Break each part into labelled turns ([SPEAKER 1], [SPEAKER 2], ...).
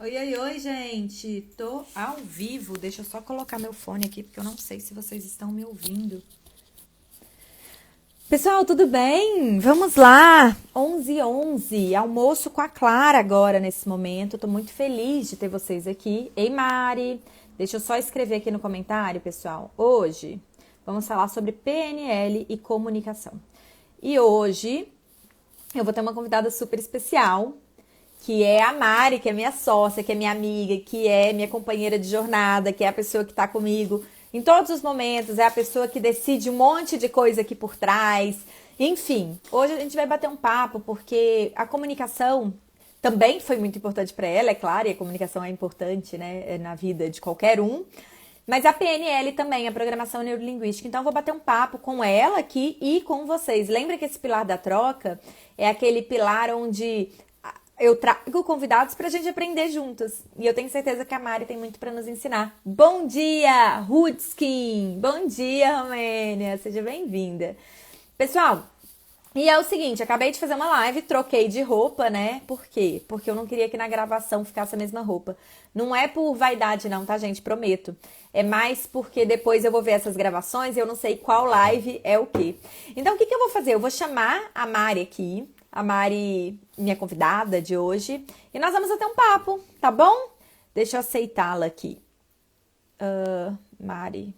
[SPEAKER 1] Oi, oi, oi, gente! Tô ao vivo. Deixa eu só colocar meu fone aqui, porque eu não sei se vocês estão me ouvindo. Pessoal, tudo bem? Vamos lá! 11h11, almoço com a Clara agora, nesse momento. Tô muito feliz de ter vocês aqui. Ei, Mari! Deixa eu só escrever aqui no comentário, pessoal. Hoje, vamos falar sobre PNL e comunicação. E hoje, eu vou ter uma convidada super especial, que é a Mari, que é minha sócia, que é minha amiga, que é minha companheira de jornada, que é a pessoa que está comigo em todos os momentos, é a pessoa que decide um monte de coisa aqui por trás. Enfim, hoje a gente vai bater um papo porque a comunicação também foi muito importante para ela, é claro, e a comunicação é importante, né, na vida de qualquer um. Mas a PNL também, a programação neurolinguística. Então, eu vou bater um papo com ela aqui e com vocês. Lembra que esse pilar da troca é aquele pilar onde eu trago convidados para a gente aprender juntas. E eu tenho certeza que a Mari tem muito para nos ensinar. Bom dia, Rudskin! Bom dia, Romênia! Seja bem-vinda. Pessoal, e é o seguinte, acabei de fazer uma live, troquei de roupa, né? Por quê? Porque eu não queria que na gravação ficasse a mesma roupa. Não é por vaidade não, tá, gente? Prometo. É mais porque depois eu vou ver essas gravações e eu não sei qual live é o quê. Então, o que que eu vou fazer? Eu vou chamar a Mari aqui, a Mari, minha convidada de hoje, e nós vamos ter um papo, tá bom? Deixa eu aceitá-la aqui. Mari.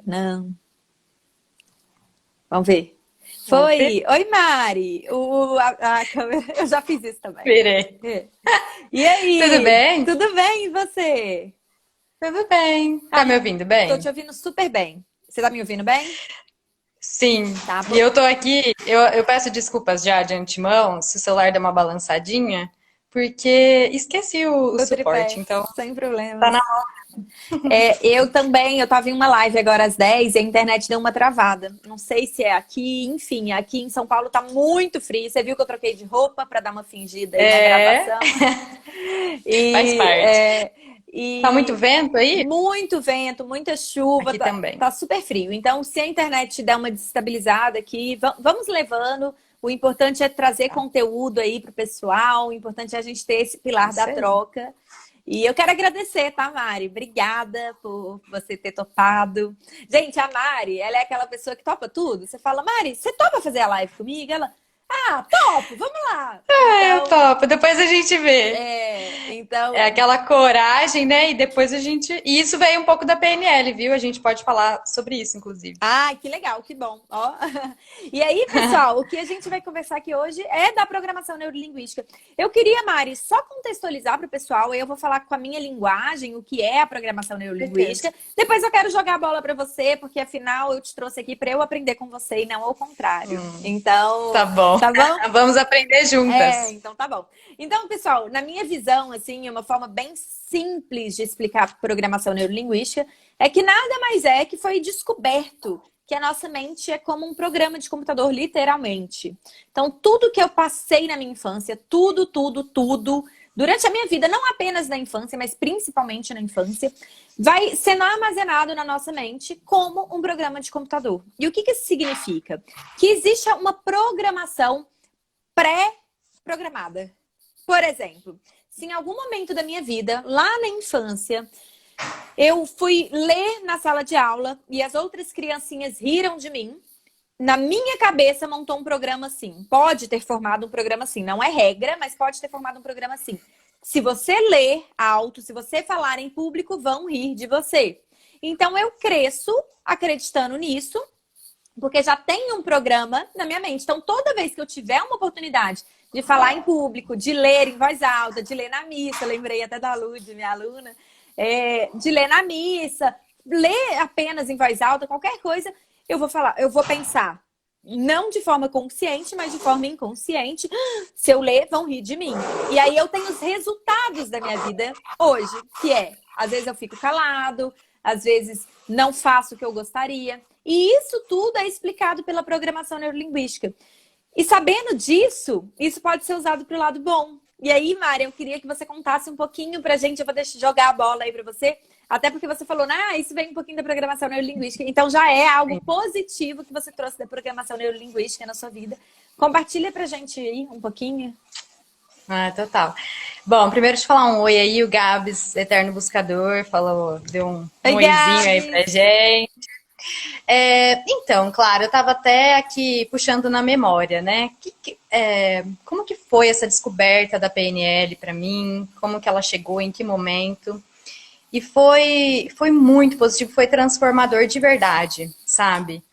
[SPEAKER 1] Não. Vamos ver.
[SPEAKER 2] Vamos ver?
[SPEAKER 1] Foi! Oi, Mari! A câmera, eu já fiz isso também.
[SPEAKER 2] Virei.
[SPEAKER 1] É. E
[SPEAKER 2] Tudo
[SPEAKER 1] aí?
[SPEAKER 2] bem?
[SPEAKER 1] Tudo bem, e você?
[SPEAKER 2] Tudo bem. Tá me
[SPEAKER 1] Ai,
[SPEAKER 2] ouvindo
[SPEAKER 1] tô te
[SPEAKER 2] bem?
[SPEAKER 1] ouvindo super bem. Você tá me ouvindo bem?
[SPEAKER 2] Sim.
[SPEAKER 1] Tá,
[SPEAKER 2] E eu tô aqui, eu peço desculpas já de antemão se o celular der uma balançadinha, porque esqueci o
[SPEAKER 1] o
[SPEAKER 2] suporte,
[SPEAKER 1] tripé,
[SPEAKER 2] então
[SPEAKER 1] sem
[SPEAKER 2] tá na.
[SPEAKER 1] problemas. É, eu também, eu tava em uma live agora às 10 e a internet deu uma travada. Não sei se é aqui, enfim, aqui em São Paulo tá muito frio. Você viu que eu troquei de roupa pra dar uma fingida aí na
[SPEAKER 2] É,
[SPEAKER 1] gravação?
[SPEAKER 2] faz
[SPEAKER 1] E,
[SPEAKER 2] parte.
[SPEAKER 1] é,
[SPEAKER 2] Tá muito
[SPEAKER 1] e
[SPEAKER 2] vento aí?
[SPEAKER 1] muito vento, muita chuva,
[SPEAKER 2] Aqui também.
[SPEAKER 1] tá super frio. Então, se a internet der uma desestabilizada aqui, vamos levando. O importante é trazer
[SPEAKER 2] Tá.
[SPEAKER 1] conteúdo aí pro pessoal. O importante é a gente ter esse pilar da
[SPEAKER 2] Isso aí.
[SPEAKER 1] troca. E eu quero agradecer, tá, Mari? Obrigada por você ter topado. Gente, a Mari, ela é aquela pessoa que topa tudo. Você fala, Mari, você topa fazer a live comigo? Ela, topo, vamos lá.
[SPEAKER 2] Ah, eu
[SPEAKER 1] Então,
[SPEAKER 2] topo. Depois a gente vê. É
[SPEAKER 1] então,
[SPEAKER 2] aquela coragem, né? E depois a gente. E isso veio um pouco da PNL, viu? A gente pode falar sobre isso, inclusive.
[SPEAKER 1] ai, que legal, que bom. Ó. E aí, pessoal, o que a gente vai conversar aqui hoje é da programação neurolinguística. Eu queria, Mari, só contextualizar para o pessoal, aí eu vou falar com a minha linguagem, o que é a programação
[SPEAKER 2] Certeza.
[SPEAKER 1] neurolinguística. Depois eu quero jogar a bola para você, porque afinal eu te trouxe aqui para eu aprender com você e não ao contrário. Então,
[SPEAKER 2] Tá bom.
[SPEAKER 1] tá bom?
[SPEAKER 2] Vamos aprender juntas.
[SPEAKER 1] Então tá bom. Então, pessoal, na minha visão, assim, uma forma bem simples de explicar programação neurolinguística é que nada mais é que foi descoberto que a nossa mente é como um programa de computador, literalmente. Então, tudo que eu passei na minha infância, tudo, durante a minha vida, não apenas na infância, mas principalmente na infância, vai sendo armazenado na nossa mente como um programa de computador. E o que que isso significa? Que existe uma programação pré-programada. Por exemplo, se em algum momento da minha vida, lá na infância, eu fui ler na sala de aula e as outras criancinhas riram de mim, na minha cabeça montou um programa assim. Pode ter formado um programa assim. Não é regra, mas pode ter formado um programa assim. Se você ler alto, se você falar em público, vão rir de você. Então eu cresço acreditando nisso porque já tem um programa na minha mente. Então, toda vez que eu tiver uma oportunidade de falar em público, de ler em voz alta, de ler na missa, lembrei até da Lud, minha aluna, de ler na missa, ler apenas em voz alta, qualquer coisa, eu vou falar, eu vou pensar. Não de forma consciente, mas de forma inconsciente. Se eu ler, vão rir de mim. E aí eu tenho os resultados da minha vida hoje, que é, às vezes eu fico calado, às vezes não faço o que eu gostaria. E isso tudo é explicado pela programação neurolinguística. E sabendo disso, isso pode ser usado para o lado bom. E aí, Mari, eu queria que você contasse um pouquinho pra gente. Eu vou deixar jogar a bola aí para você. Até porque você falou, isso vem um pouquinho da programação neurolinguística. Então já é algo positivo que você trouxe da programação neurolinguística na sua vida. Compartilha pra gente aí um pouquinho.
[SPEAKER 2] Ah, total. Bom, primeiro deixa eu falar um oi aí, o Gabs, Eterno Buscador, falou, deu um
[SPEAKER 1] Oi,
[SPEAKER 2] oizinho aí pra
[SPEAKER 1] Gabs!
[SPEAKER 2] gente. Então, claro, eu estava até aqui puxando na memória, né? Como que foi essa descoberta da PNL para mim? Como que ela chegou? Em que momento? E foi muito positivo, foi transformador de verdade, sabe?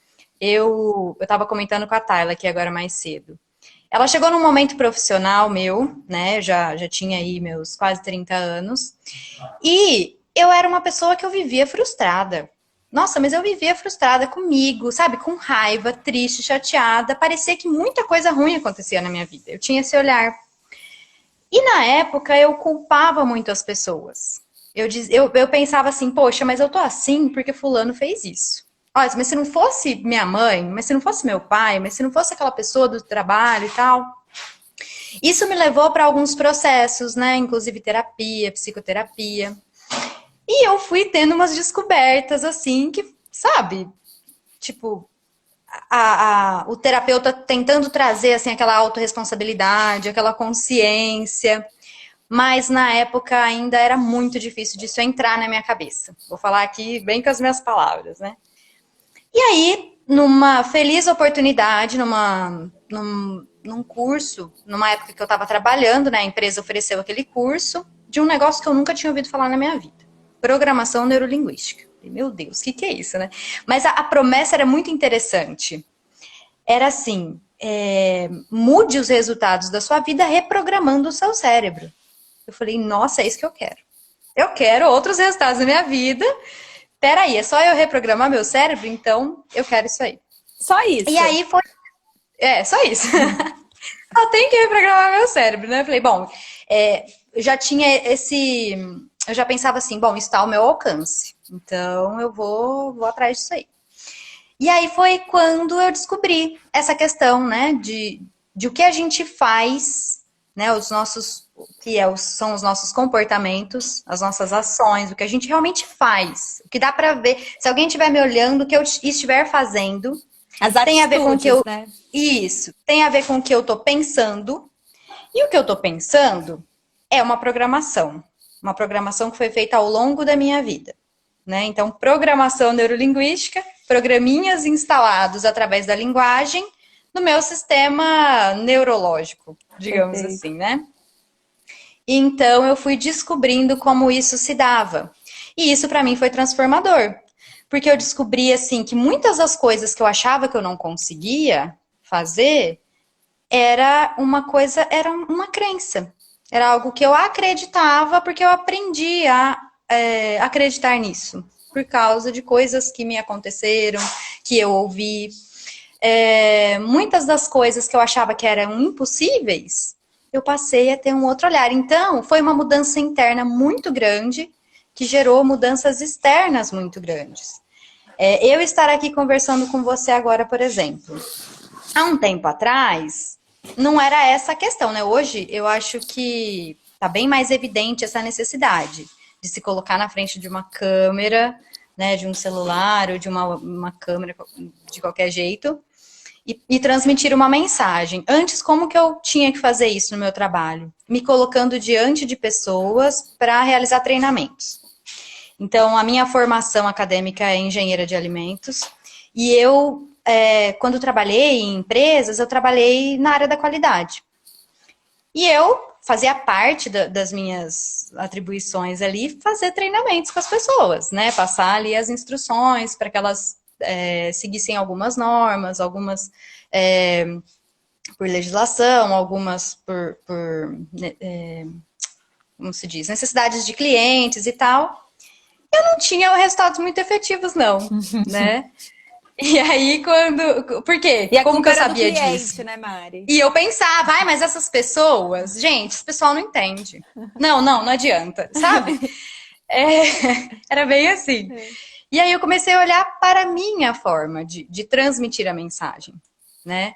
[SPEAKER 2] Eu estava comentando com a Tayla aqui agora mais cedo. Ela chegou num momento profissional meu, né? Já tinha aí meus quase 30 anos. E eu era uma pessoa que eu vivia frustrada. Nossa, mas eu vivia frustrada comigo, sabe? Com raiva, triste, chateada. Parecia que muita coisa ruim acontecia na minha vida. Eu tinha esse olhar. E na época eu culpava muito as pessoas. Eu pensava assim, poxa, mas eu tô assim porque fulano fez isso. Olha, mas se não fosse minha mãe, mas se não fosse meu pai, mas se não fosse aquela pessoa do trabalho e tal. Isso me levou para alguns processos, né? Inclusive terapia, psicoterapia. E eu fui tendo umas descobertas, assim, que, sabe, tipo, o terapeuta tentando trazer, assim, aquela autorresponsabilidade, aquela consciência, mas na época ainda era muito difícil disso entrar na minha cabeça. Vou falar aqui bem com as minhas palavras, né? E aí, numa feliz oportunidade, num curso, numa época que eu estava trabalhando, né, a empresa ofereceu aquele curso de um negócio que eu nunca tinha ouvido falar na minha vida. Programação neurolinguística. Meu Deus, o que é isso, né? Mas a promessa era muito interessante. Era assim, mude os resultados da sua vida reprogramando o seu cérebro. Eu falei, nossa, é isso que eu quero. Eu quero outros resultados da minha vida. Peraí, é só eu reprogramar meu cérebro? Então, eu quero isso aí.
[SPEAKER 1] Só isso.
[SPEAKER 2] E aí foi... só isso. Só tenho que reprogramar meu cérebro, né? Eu falei, bom, eu já tinha esse... Eu já pensava assim, bom, isso está ao meu alcance. Então, eu vou atrás disso aí. E aí foi quando eu descobri essa questão, né, de o que a gente faz, né, são os nossos comportamentos, as nossas ações, o que a gente realmente faz, o que dá pra ver. Se alguém estiver me olhando, o que eu estiver fazendo,
[SPEAKER 1] As
[SPEAKER 2] tem a ver com o que eu...
[SPEAKER 1] atitudes, né?
[SPEAKER 2] Isso, tem a ver com o que eu tô pensando, e o que eu tô pensando é uma programação que foi feita ao longo da minha vida. Né? Então, programação neurolinguística, programinhas instalados através da linguagem no meu sistema neurológico, digamos
[SPEAKER 1] Perfeito.
[SPEAKER 2] assim, né? Então, eu fui descobrindo como isso se dava. E isso, para mim, foi transformador. Porque eu descobri, assim, que muitas das coisas que eu achava que eu não conseguia fazer era uma crença. Era algo que eu acreditava porque eu aprendi a acreditar nisso. Por causa de coisas que me aconteceram, que eu ouvi. Muitas das coisas que eu achava que eram impossíveis, eu passei a ter um outro olhar. Então, foi uma mudança interna muito grande, que gerou mudanças externas muito grandes. Eu estar aqui conversando com você agora, por exemplo. Há um tempo atrás, não era essa a questão, né? Hoje, eu acho que tá bem mais evidente essa necessidade de se colocar na frente de uma câmera, né? De um celular ou de uma câmera de qualquer jeito e transmitir uma mensagem. Antes, como que eu tinha que fazer isso no meu trabalho? Me colocando diante de pessoas para realizar treinamentos. Então, a minha formação acadêmica é engenheira de alimentos e eu quando trabalhei em empresas, eu trabalhei na área da qualidade. E eu fazia parte das minhas atribuições ali, fazer treinamentos com as pessoas, né? Passar ali as instruções para que elas seguissem algumas normas, algumas por legislação, algumas como se diz, necessidades de clientes e tal. Eu não tinha resultados muito efetivos, não, né? E aí, por quê?
[SPEAKER 1] E a
[SPEAKER 2] Como que
[SPEAKER 1] culpa
[SPEAKER 2] eu
[SPEAKER 1] era do
[SPEAKER 2] sabia
[SPEAKER 1] cliente,
[SPEAKER 2] disso?
[SPEAKER 1] né, Mari?
[SPEAKER 2] E eu pensava, mas essas pessoas, gente, esse pessoal não entende. Não adianta, sabe? Era bem assim. E aí eu comecei a olhar para a minha forma de transmitir a mensagem, né?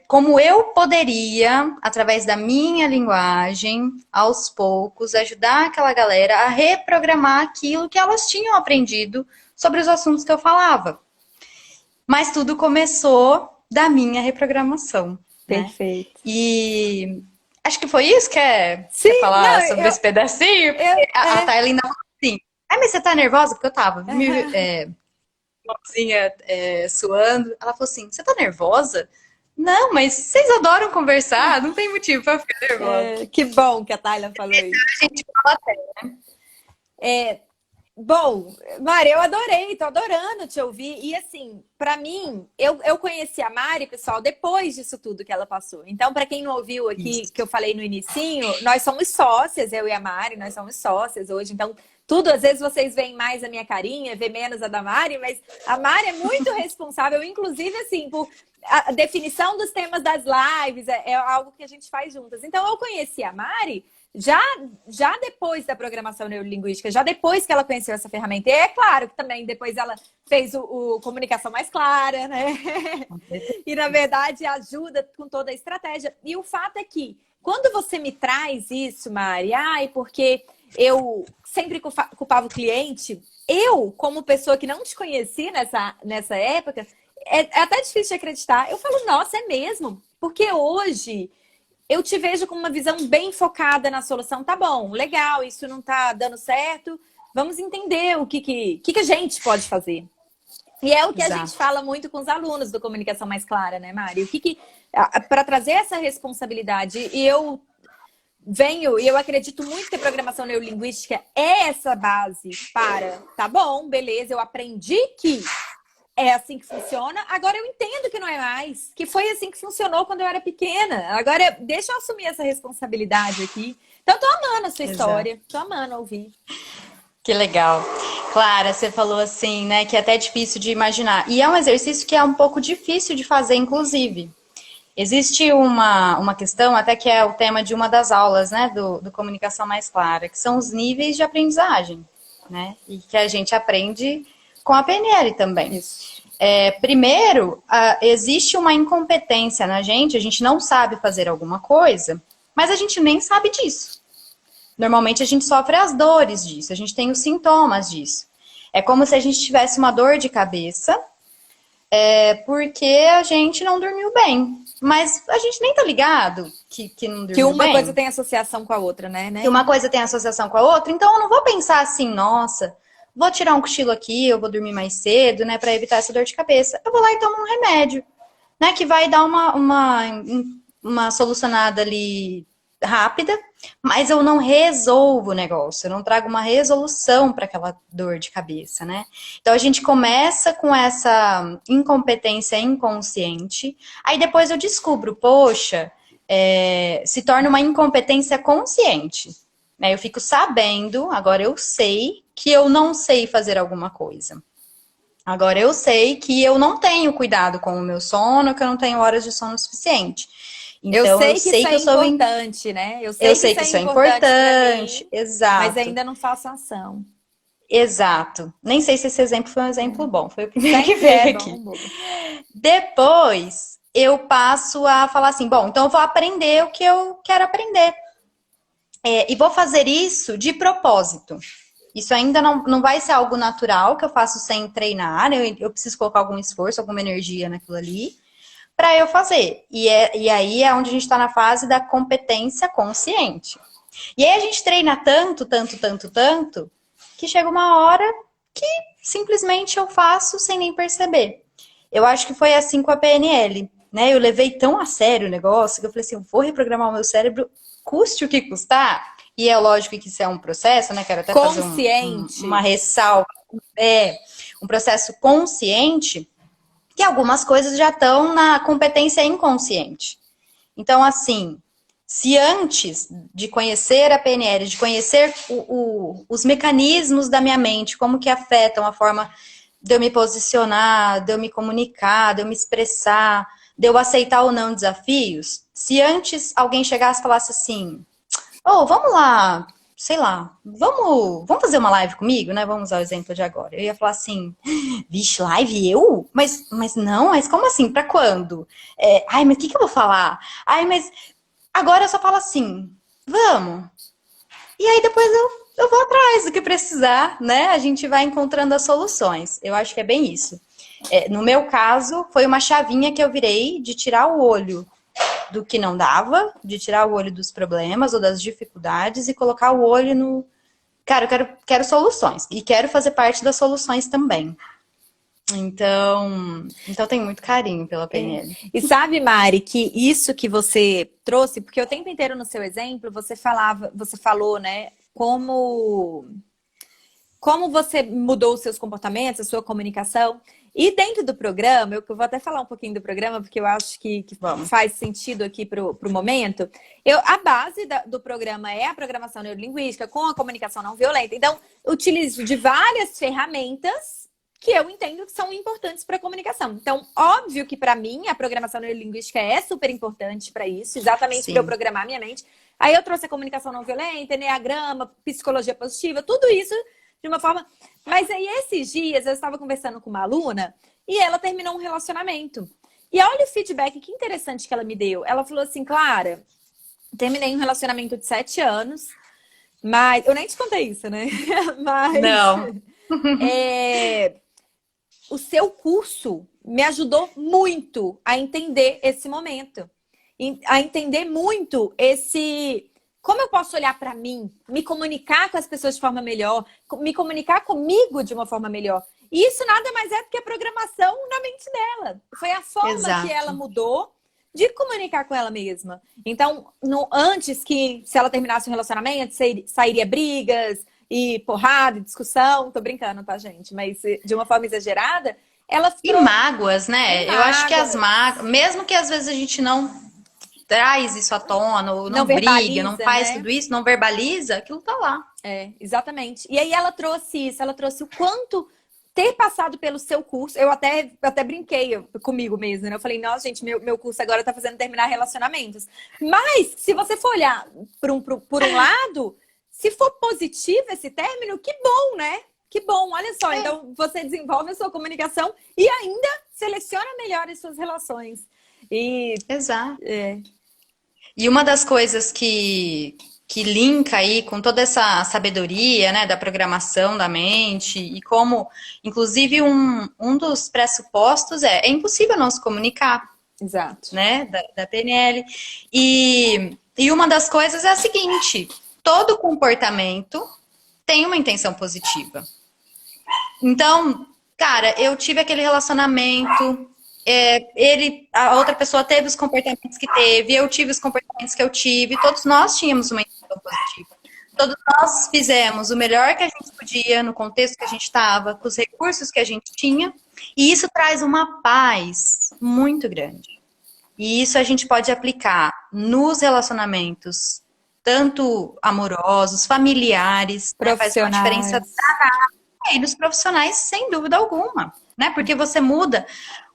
[SPEAKER 2] Como eu poderia, através da minha linguagem, aos poucos, ajudar aquela galera a reprogramar aquilo que elas tinham aprendido sobre os assuntos que eu falava. Mas tudo começou da minha reprogramação, né?
[SPEAKER 1] Perfeito.
[SPEAKER 2] E acho que foi isso que
[SPEAKER 1] Sim,
[SPEAKER 2] quer falar
[SPEAKER 1] não,
[SPEAKER 2] sobre esse pedacinho.
[SPEAKER 1] eu,
[SPEAKER 2] A
[SPEAKER 1] é,
[SPEAKER 2] Tayla ainda falou assim, mas você tá nervosa? Porque eu tava, mãozinha suando. Ela falou assim, você tá nervosa? Não, mas vocês adoram conversar, não tem motivo pra ficar nervosa.
[SPEAKER 1] que bom que a Tayla falou isso.
[SPEAKER 2] A gente fala até.
[SPEAKER 1] Bom, Mari, eu adorei, tô adorando te ouvir. E assim, pra mim, eu conheci a Mari, pessoal, depois disso tudo que ela passou. Então, pra quem não ouviu aqui,
[SPEAKER 2] Isso.
[SPEAKER 1] que eu falei no inicinho, nós somos sócias, eu e a Mari, nós somos sócias hoje. Então, tudo, às vezes vocês veem mais a minha carinha, vê menos a da Mari, mas a Mari é muito responsável, inclusive, assim, por a definição dos temas das lives, é algo que a gente faz juntas. Então, eu conheci a Mari já depois da programação neurolinguística, já depois que ela conheceu essa ferramenta. E é claro que também depois ela fez o Comunicação Mais Clara, né? E, na verdade, ajuda com toda a estratégia. E o fato é que, quando você me traz isso, Mari, porque eu sempre culpava o cliente, eu, como pessoa que não te conheci nessa época, é até difícil de acreditar. Eu falo, nossa, é mesmo? Porque hoje eu te vejo com uma visão bem focada na solução. Tá bom, legal, isso não tá dando certo. Vamos entender o que a gente pode fazer. E é o que
[SPEAKER 2] Exato.
[SPEAKER 1] a gente fala muito com os alunos do Comunicação Mais Clara, né, Mari? Para trazer essa responsabilidade, e eu acredito muito que a programação neurolinguística é essa base tá bom, beleza, eu aprendi que é assim que funciona. Agora eu entendo que não é mais. Que foi assim que funcionou quando eu era pequena. Agora deixa eu assumir essa responsabilidade aqui. Então, tô amando a sua história. Tô amando ouvir.
[SPEAKER 2] Que legal. Clara, você falou assim, né, que é até difícil de imaginar. E é um exercício que é um pouco difícil de fazer, inclusive. Existe uma questão, até que é o tema de uma das aulas, né, do Comunicação Mais Clara, que são os níveis de aprendizagem, né? E que a gente aprende com a PNL também.
[SPEAKER 1] Isso.
[SPEAKER 2] Primeiro, existe uma incompetência na gente, a gente não sabe fazer alguma coisa, mas a gente nem sabe disso. Normalmente a gente sofre as dores disso, a gente tem os sintomas disso. É como se a gente tivesse uma dor de cabeça, porque a gente não dormiu bem. Mas a gente nem tá ligado que não dormiu bem.
[SPEAKER 1] Que uma coisa tem associação com a outra, né?
[SPEAKER 2] Que uma coisa tem associação com a outra, então eu não vou pensar assim, nossa, vou tirar um cochilo aqui, eu vou dormir mais cedo, né, para evitar essa dor de cabeça. Eu vou lá e tomo um remédio, né, que vai dar uma solucionada ali rápida, mas eu não resolvo o negócio, eu não trago uma resolução para aquela dor de cabeça, né? Então a gente começa com essa incompetência inconsciente, aí depois eu descubro, poxa, se torna uma incompetência consciente. Eu fico sabendo, agora eu sei que eu não sei fazer alguma coisa. Agora eu sei que eu não tenho cuidado com o meu sono, que eu não tenho horas de sono suficiente. Então,
[SPEAKER 1] eu sei que isso é importante, né?
[SPEAKER 2] Eu sei que isso é importante, exato.
[SPEAKER 1] Mas ainda não faço ação.
[SPEAKER 2] Exato. Nem sei se esse exemplo foi um exemplo bom, foi o primeiro que veio aqui.
[SPEAKER 1] Bom.
[SPEAKER 2] Depois, eu passo a falar assim, bom, então eu vou aprender o que eu quero aprender. E vou fazer isso de propósito. Isso ainda não vai ser algo natural, que eu faço sem treinar, eu preciso colocar algum esforço, alguma energia naquilo ali, para eu fazer. E aí é onde a gente está na fase da competência consciente. E aí a gente treina tanto, que chega uma hora que simplesmente eu faço sem nem perceber. Eu acho que foi assim com a PNL, né? Eu levei tão a sério o negócio que eu falei assim, eu vou reprogramar o meu cérebro, custe o que custar. E é lógico que isso é um processo, né? Quero até fazer uma ressalva. Um processo consciente, que algumas coisas já estão na competência inconsciente. Então, assim, se antes de conhecer a PNL, de conhecer os mecanismos da minha mente, como que afetam a forma de eu me posicionar, de eu me comunicar, de eu me expressar, de eu aceitar ou não desafios, se antes alguém chegasse e falasse assim, vamos lá, sei lá, vamos fazer uma live comigo, né? Vamos usar o exemplo de agora. Eu ia falar assim, vixe, live eu? Mas não, mas como assim? Pra quando? Mas o que eu vou falar? Mas agora eu só falo assim, vamos. E aí depois eu vou atrás do que precisar, né? A gente vai encontrando as soluções. Eu acho que é bem isso. No meu caso, foi uma chavinha que eu virei de tirar o olho do que não dava, de tirar o olho dos problemas ou das dificuldades e colocar o olho no... Cara, quero soluções. E quero fazer parte das soluções também. Então tem muito carinho pela PNL.
[SPEAKER 1] E sabe, Mari, que isso que você trouxe, porque o tempo inteiro no seu exemplo, você falou, né, como você mudou os seus comportamentos, a sua comunicação. E dentro do programa, eu vou até falar um pouquinho do programa, porque eu acho que faz sentido aqui para o momento. A base do programa é a programação neurolinguística com a comunicação não violenta. Então, utilizo de várias ferramentas que eu entendo que são importantes para a comunicação. Então, óbvio que para mim a programação neurolinguística é super importante para isso, exatamente para eu programar minha mente. Aí eu trouxe a comunicação não violenta, enneagrama, psicologia positiva, tudo isso de uma forma... Mas aí esses dias eu estava conversando com uma aluna e ela terminou um relacionamento. E olha o feedback, que interessante que ela me deu. Ela falou assim, Clara, terminei um relacionamento de 7 anos, mas... Eu nem te contei isso, né? Mas...
[SPEAKER 2] Não.
[SPEAKER 1] O seu curso me ajudou muito a entender esse momento. A entender muito como eu posso olhar para mim, me comunicar com as pessoas de forma melhor, me comunicar comigo de uma forma melhor. E isso nada mais é do que a programação na mente dela. Foi a forma que ela mudou de comunicar com ela mesma. Então, antes que, se ela terminasse um relacionamento, sairia brigas e porrada, e discussão. Tô brincando, tá, gente? Mas de uma forma exagerada, ela ficou...
[SPEAKER 2] E mágoas, né? Eu acho que as mágoas, mesmo que às vezes a gente não traz isso à tona, ou não briga, não faz tudo isso, não verbaliza, aquilo tá lá.
[SPEAKER 1] Exatamente. E aí ela trouxe isso, ela trouxe o quanto ter passado pelo seu curso, eu até brinquei comigo mesmo, né? Eu falei, nossa, gente, meu curso agora tá fazendo terminar relacionamentos. Mas, se você for olhar por um lado, se for positivo esse término, que bom, né? Que bom, olha só. Então, você desenvolve a sua comunicação e ainda seleciona melhor as suas relações.
[SPEAKER 2] Exato. E uma das coisas que linka aí com toda essa sabedoria, né, da programação da mente e como, inclusive, um dos pressupostos é impossível não se comunicar.
[SPEAKER 1] Exato.
[SPEAKER 2] Né, da PNL. E uma das coisas é a seguinte, todo comportamento tem uma intenção positiva. Então, cara, eu tive aquele relacionamento, a outra pessoa teve os comportamentos que teve, eu tive os comportamentos que eu tive, todos nós tínhamos uma intenção positiva. Todos nós fizemos o melhor que a gente podia, no contexto que a gente estava, com os recursos que a gente tinha, e isso traz uma paz muito grande. E isso a gente pode aplicar nos relacionamentos, tanto amorosos, familiares, né, faz uma diferença danada. E nos profissionais, sem dúvida alguma, né? Porque você muda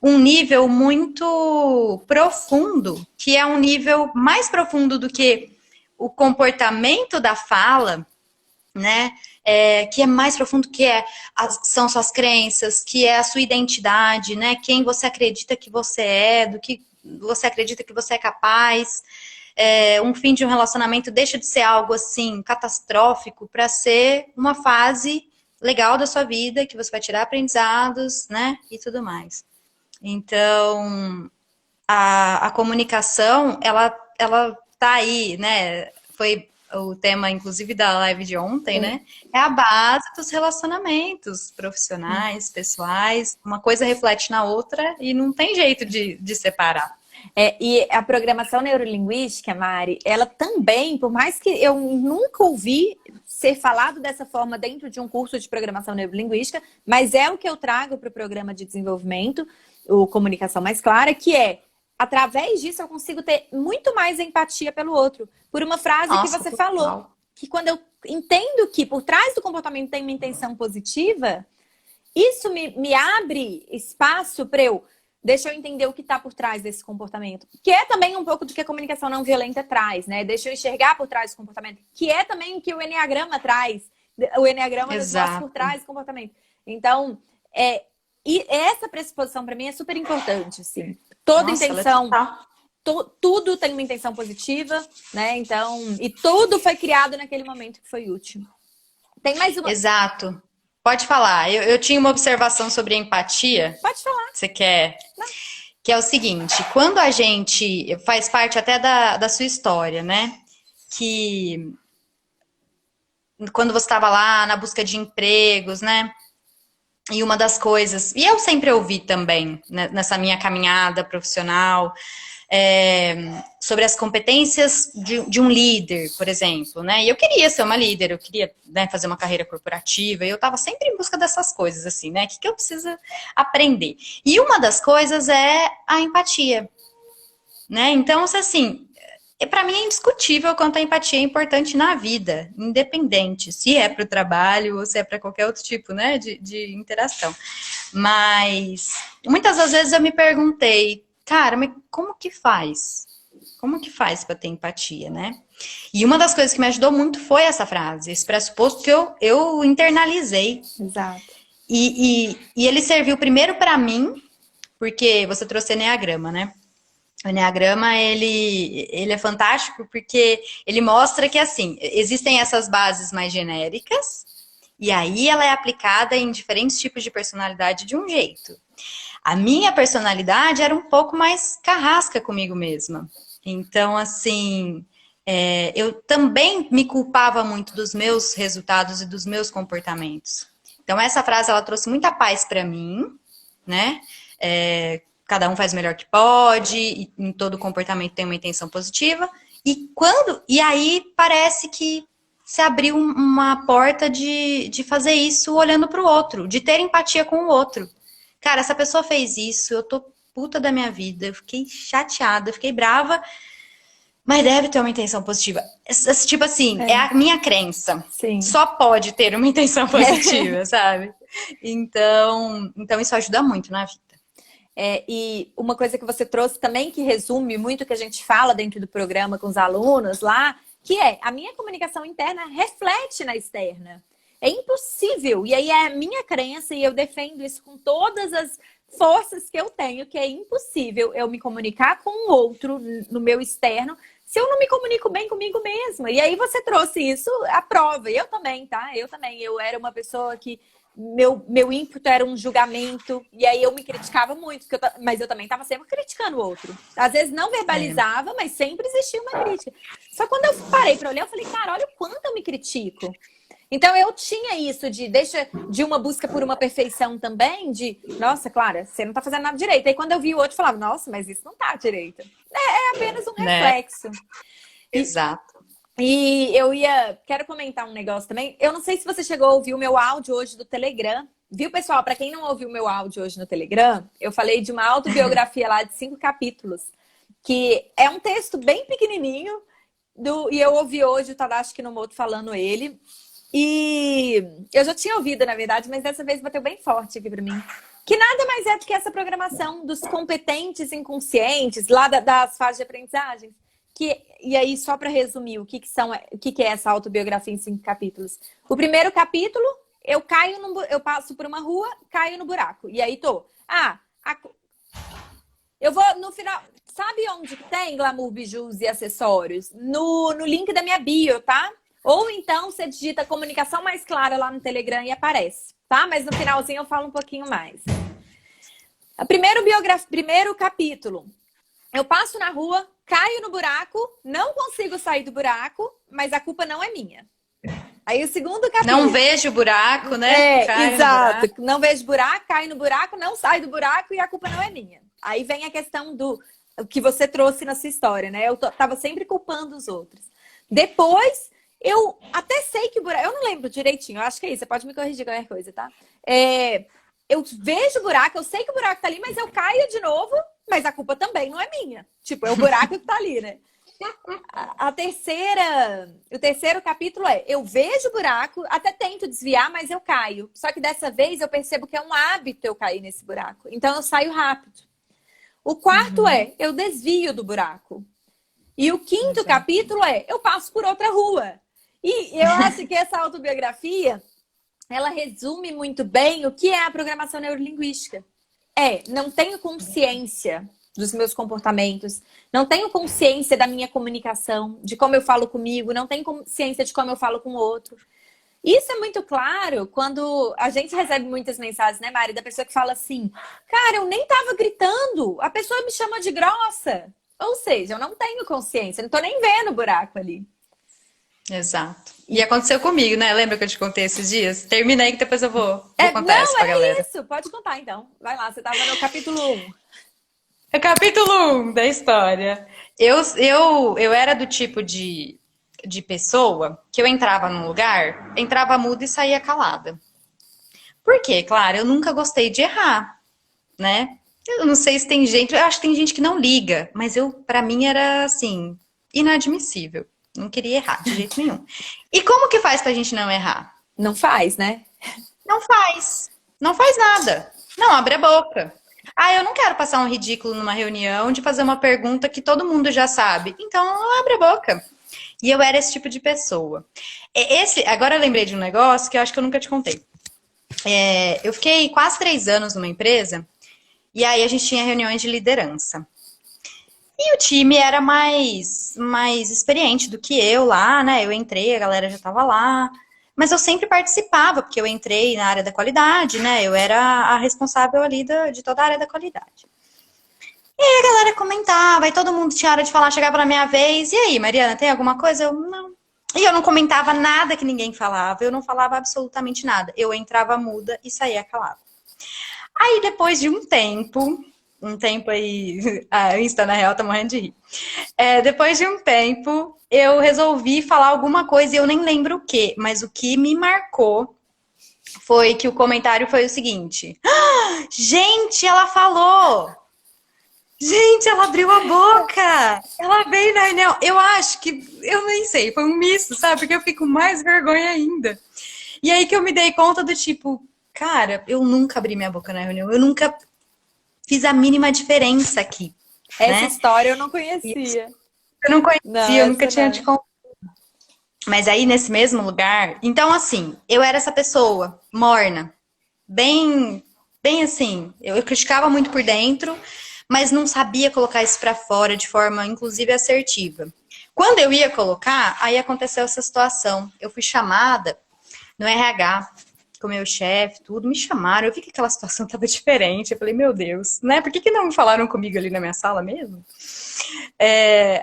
[SPEAKER 2] um nível muito profundo, que é um nível mais profundo do que o comportamento da fala, né? Que é mais profundo, são suas crenças, que é a sua identidade, né? Quem você acredita que você é, do que você acredita que você é capaz. Um fim de um relacionamento deixa de ser algo assim catastrófico para ser uma fase legal da sua vida, que você vai tirar aprendizados, né, e tudo mais. Então, a comunicação, ela tá aí, né, foi o tema, inclusive, da live de ontem, né, é a base dos relacionamentos profissionais, pessoais, uma coisa reflete na outra e não tem jeito de separar.
[SPEAKER 1] E a programação neurolinguística, Mari, ela também, por mais que eu nunca ouvi ser falado dessa forma dentro de um curso de programação neurolinguística, mas é o que eu trago para o programa de desenvolvimento, o Comunicação Mais Clara, que através disso eu consigo ter muito mais empatia pelo outro. Por uma frase que você falou, que quando eu entendo que por trás do comportamento tem uma intenção positiva, isso me abre espaço para deixa eu entender o que está por trás desse comportamento. Que é também um pouco do que a comunicação não violenta traz, né? Deixa eu enxergar por trás do comportamento. Que é também o que o Enneagrama traz. O Enneagrama mostra por trás do comportamento. Então, e essa pressuposição para mim é super importante, assim. Toda intenção, tudo tem uma intenção positiva, né? Então, e tudo foi criado naquele momento que foi útil. Tem mais uma...
[SPEAKER 2] Exato. Pode falar. Eu tinha uma observação sobre a empatia.
[SPEAKER 1] Pode falar.
[SPEAKER 2] Você quer? Que é o seguinte, quando a gente faz parte até da sua história, né? Que quando você estava lá na busca de empregos, né? E uma das coisas, e eu sempre ouvi também, né, nessa minha caminhada profissional, sobre as competências de um líder, por exemplo, né? E eu queria ser uma líder, eu queria, né, fazer uma carreira corporativa, e eu estava sempre em busca dessas coisas, assim, né? O que eu preciso aprender? E uma das coisas é a empatia, né? Então, assim, para mim é indiscutível o quanto a empatia é importante na vida, independente se é para o trabalho ou se é para qualquer outro tipo, né, de interação. Mas muitas das vezes eu me perguntei, cara, mas como que faz? Como que faz para ter empatia, né? E uma das coisas que me ajudou muito foi essa frase, esse pressuposto que eu internalizei.
[SPEAKER 1] Exato.
[SPEAKER 2] E ele serviu primeiro para mim, porque você trouxe Eneagrama, né? O Eneagrama, ele é fantástico porque ele mostra que, assim, existem essas bases mais genéricas e aí ela é aplicada em diferentes tipos de personalidade de um jeito. A minha personalidade era um pouco mais carrasca comigo mesma. Então, assim, eu também me culpava muito dos meus resultados e dos meus comportamentos. Então, essa frase, ela trouxe muita paz para mim, né? Cada um faz o melhor que pode, e em todo comportamento tem uma intenção positiva. E aí parece que se abriu uma porta de fazer isso olhando para o outro, de ter empatia com o outro. Cara, essa pessoa fez isso, eu tô puta da minha vida, eu fiquei chateada, eu fiquei brava, mas deve ter uma intenção positiva. Tipo assim, é a minha crença.
[SPEAKER 1] Sim.
[SPEAKER 2] Só pode ter uma intenção positiva, sabe? Então isso ajuda muito na vida.
[SPEAKER 1] E uma coisa que você trouxe também, que resume muito o que a gente fala dentro do programa com os alunos lá, que é a minha comunicação interna reflete na externa. É impossível, e aí é a minha crença, e eu defendo isso com todas as forças que eu tenho, que é impossível eu me comunicar com o outro no meu externo se eu não me comunico bem comigo mesma. E aí você trouxe isso à prova. E eu também, tá? Eu era uma pessoa que meu ímpeto era um julgamento, e aí eu me criticava muito, mas eu também estava sempre criticando o outro. Às vezes não verbalizava, mas sempre existia uma crítica. Só quando eu parei para olhar, eu falei, cara, olha o quanto eu me critico. Então eu tinha isso de uma busca por uma perfeição também, de, nossa, Clara, você não tá fazendo nada direito. Aí quando eu vi o outro, eu falava, nossa, mas isso não tá direito. É apenas um reflexo.
[SPEAKER 2] Exato.
[SPEAKER 1] E quero comentar um negócio também. Eu não sei se você chegou a ouvir o meu áudio hoje do Telegram. Viu, pessoal? Para quem não ouviu o meu áudio hoje no Telegram, eu falei de uma autobiografia lá de 5 capítulos, que é um texto bem pequenininho, e eu ouvi hoje o Tadashi Kinomoto falando ele. E eu já tinha ouvido, na verdade, mas dessa vez bateu bem forte aqui para mim. Que nada mais é do que essa programação dos competentes inconscientes, lá das fases de aprendizagem. E aí, só para resumir, o que é essa autobiografia em 5 capítulos? O primeiro capítulo, eu passo por uma rua, caio no buraco. E aí eu vou no final. Sabe onde tem glamour, bijus e acessórios? No link da minha bio, tá? Ou então você digita comunicação mais clara lá no Telegram e aparece, tá? Mas no finalzinho eu falo um pouquinho mais. Primeiro capítulo. Eu passo na rua, caio no buraco, não consigo sair do buraco, mas a culpa não é minha. Aí o segundo capítulo...
[SPEAKER 2] Não vejo buraco, né?
[SPEAKER 1] Exato. Não vejo buraco, caio no buraco, não saio do buraco e a culpa não é minha. Aí vem a questão do que você trouxe na sua história, né? Eu tava sempre culpando os outros. Depois, eu até sei que o buraco... Eu não lembro direitinho, eu acho que é isso. Você pode me corrigir qualquer coisa, tá? Eu vejo o buraco, eu sei que o buraco tá ali, mas eu caio de novo, mas a culpa também não é minha. Tipo, é o buraco que tá ali, né? O terceiro capítulo é: eu vejo o buraco, até tento desviar, mas eu caio. Só que dessa vez eu percebo que é um hábito eu cair nesse buraco. Então eu saio rápido. O quarto é: eu desvio do buraco. E o quinto capítulo é: eu passo por outra rua. E eu acho que essa autobiografia, ela resume muito bem o que é a programação neurolinguística. Não tenho consciência dos meus comportamentos, não tenho consciência da minha comunicação, de como eu falo comigo, não tenho consciência de como eu falo com o outro. Isso é muito claro quando a gente recebe muitas mensagens, né, Mari, da pessoa que fala assim, cara, eu nem tava gritando, a pessoa me chama de grossa. Ou seja, eu não tenho consciência, não tô nem vendo o buraco ali.
[SPEAKER 2] Exato. E aconteceu comigo, né? Lembra que eu te contei esses dias? Termina aí que depois eu vou contar essa
[SPEAKER 1] Não,
[SPEAKER 2] pra
[SPEAKER 1] era
[SPEAKER 2] galera.
[SPEAKER 1] isso. Pode contar então. Vai lá, você tava no capítulo 1.
[SPEAKER 2] É capítulo 1 da história. Eu era do tipo de pessoa que eu entrava num lugar, entrava muda e saía calada. Por quê? Claro, eu nunca gostei de errar, né? Eu não sei se tem gente, eu acho que tem gente que não liga, mas para mim era assim, inadmissível. Não queria errar de jeito nenhum. E como que faz pra gente não errar?
[SPEAKER 1] Não faz, né?
[SPEAKER 2] Não faz. Não faz nada. Não abre a boca. Ah, eu não quero passar um ridículo numa reunião de fazer uma pergunta que todo mundo já sabe. Então, não abre a boca. E eu era esse tipo de pessoa. Agora eu lembrei de um negócio que eu acho que eu nunca te contei. Eu fiquei quase 3 anos numa empresa e aí a gente tinha reuniões de liderança. E o time era mais experiente do que eu lá, né? Eu entrei, a galera já estava lá. Mas eu sempre participava, porque eu entrei na área da qualidade, né? Eu era a responsável ali de toda a área da qualidade. E aí a galera comentava, e todo mundo tinha hora de falar, chegava na minha vez. E aí, Mariana, tem alguma coisa? Eu, não. E eu não comentava nada que ninguém falava, eu não falava absolutamente nada. Eu entrava muda e saía calada. Aí, depois de um tempo aí, a Insta, na real, tá morrendo de rir. Depois de um tempo, eu resolvi falar alguma coisa e eu nem lembro o quê, mas o que me marcou foi que o comentário foi o seguinte: gente, ela falou! Gente, ela abriu a boca! Ela veio na reunião. Eu acho que, eu nem sei, foi um misto, sabe? Porque eu fico com mais vergonha ainda. E aí que eu me dei conta do tipo, cara, eu nunca abri minha boca na reunião, eu nunca fiz a mínima diferença aqui,
[SPEAKER 1] Essa
[SPEAKER 2] né?
[SPEAKER 1] história eu não conhecia.
[SPEAKER 2] Eu não
[SPEAKER 1] Não,
[SPEAKER 2] conhecia, eu nunca
[SPEAKER 1] essa
[SPEAKER 2] tinha te
[SPEAKER 1] não.
[SPEAKER 2] contado. Mas aí, nesse mesmo lugar... Então, assim, eu era essa pessoa morna. Bem assim. Eu criticava muito por dentro, mas não sabia colocar isso pra fora de forma, inclusive, assertiva. Quando eu ia colocar, aí aconteceu essa situação. Eu fui chamada no RH, com o meu chefe, tudo, me chamaram. Eu vi que aquela situação estava diferente. Eu falei, meu Deus, né? Por que não falaram comigo ali na minha sala mesmo?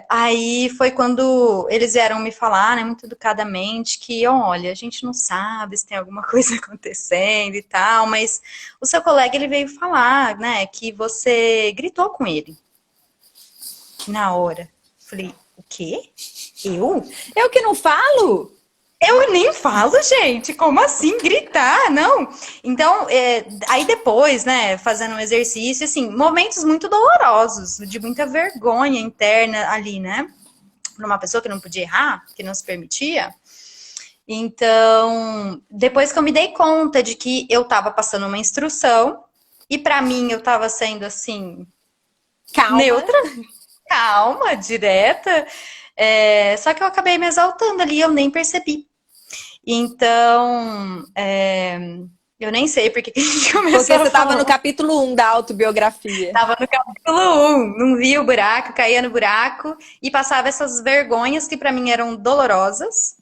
[SPEAKER 2] Aí foi quando eles vieram me falar, né, muito educadamente, que olha, a gente não sabe se tem alguma coisa acontecendo e tal, mas o seu colega ele veio falar, né, que você gritou com ele na hora. Falei, o quê? Eu?
[SPEAKER 1] Eu que não falo?
[SPEAKER 2] Eu nem falo, gente. Como assim gritar? Não. Então, aí depois, né, fazendo um exercício, assim, momentos muito dolorosos, de muita vergonha interna ali, né? Para uma pessoa que não podia errar, que não se permitia. Então, depois que eu me dei conta de que eu estava passando uma instrução, e para mim eu estava sendo assim,
[SPEAKER 1] Calma.
[SPEAKER 2] neutra, calma, direta, só que eu acabei me exaltando ali, eu nem percebi. Então, eu nem sei porque que a gente começou
[SPEAKER 1] Porque
[SPEAKER 2] a
[SPEAKER 1] você estava
[SPEAKER 2] falar.
[SPEAKER 1] no capítulo 1 da autobiografia.
[SPEAKER 2] Tava no capítulo 1, não via o buraco, caía no buraco e passava essas vergonhas que para mim eram dolorosas,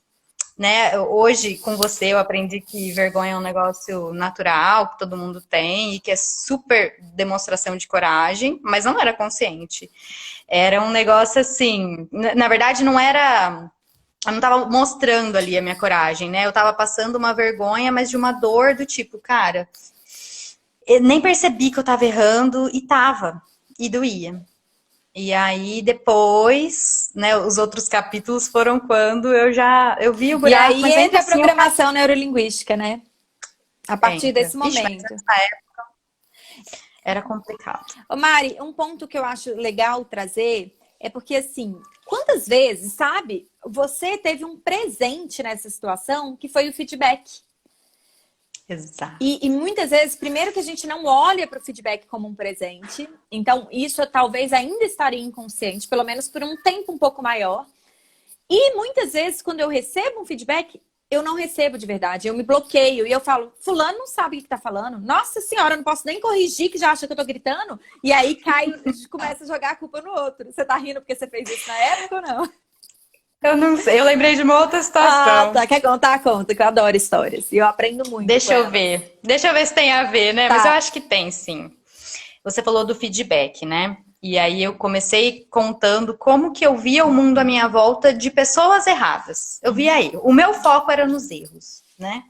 [SPEAKER 2] né? Hoje, com você, eu aprendi que vergonha é um negócio natural, que todo mundo tem e que é super demonstração de coragem, mas não era consciente. Era um negócio assim, na verdade não era... Eu não tava mostrando ali a minha coragem, né? Eu tava passando uma vergonha, mas de uma dor do tipo, cara, eu nem percebi que eu tava errando e tava, e doía. E aí depois, né, os outros capítulos foram quando eu vi o
[SPEAKER 1] E
[SPEAKER 2] buraco,
[SPEAKER 1] aí
[SPEAKER 2] mas ainda
[SPEAKER 1] entra a
[SPEAKER 2] assim eu
[SPEAKER 1] programação neurolinguística, né? A partir
[SPEAKER 2] entra.
[SPEAKER 1] desse
[SPEAKER 2] Vixe, mas
[SPEAKER 1] momento.
[SPEAKER 2] nessa época era complicado.
[SPEAKER 1] Ô Mari, um ponto que eu acho legal trazer é porque, assim, quantas vezes, sabe, você teve um presente nessa situação que foi o feedback.
[SPEAKER 2] Exato.
[SPEAKER 1] E muitas vezes, primeiro que a gente não olha para o feedback como um presente, então isso talvez ainda estaria inconsciente, pelo menos por um tempo um pouco maior. E muitas vezes, quando eu recebo um feedback, eu não recebo de verdade, eu me bloqueio e eu falo, fulano não sabe o que tá falando. Nossa senhora, eu não posso nem corrigir que já acha que eu tô gritando. E aí cai, a gente começa a jogar a culpa no outro. Você tá rindo porque você fez isso na época ou não?
[SPEAKER 2] Eu não sei, eu lembrei de uma outra
[SPEAKER 1] Ah,
[SPEAKER 2] situação.
[SPEAKER 1] tá. Quer contar? Conta, que eu adoro histórias. E eu aprendo muito com
[SPEAKER 2] Deixa eu
[SPEAKER 1] elas.
[SPEAKER 2] ver. Deixa eu ver se tem a ver, né? Mas eu
[SPEAKER 1] Tá.
[SPEAKER 2] acho que tem, sim. Você falou do feedback, né? E aí eu comecei contando como que eu via o mundo à minha volta de pessoas erradas. Eu via aí. O meu foco era nos erros, né?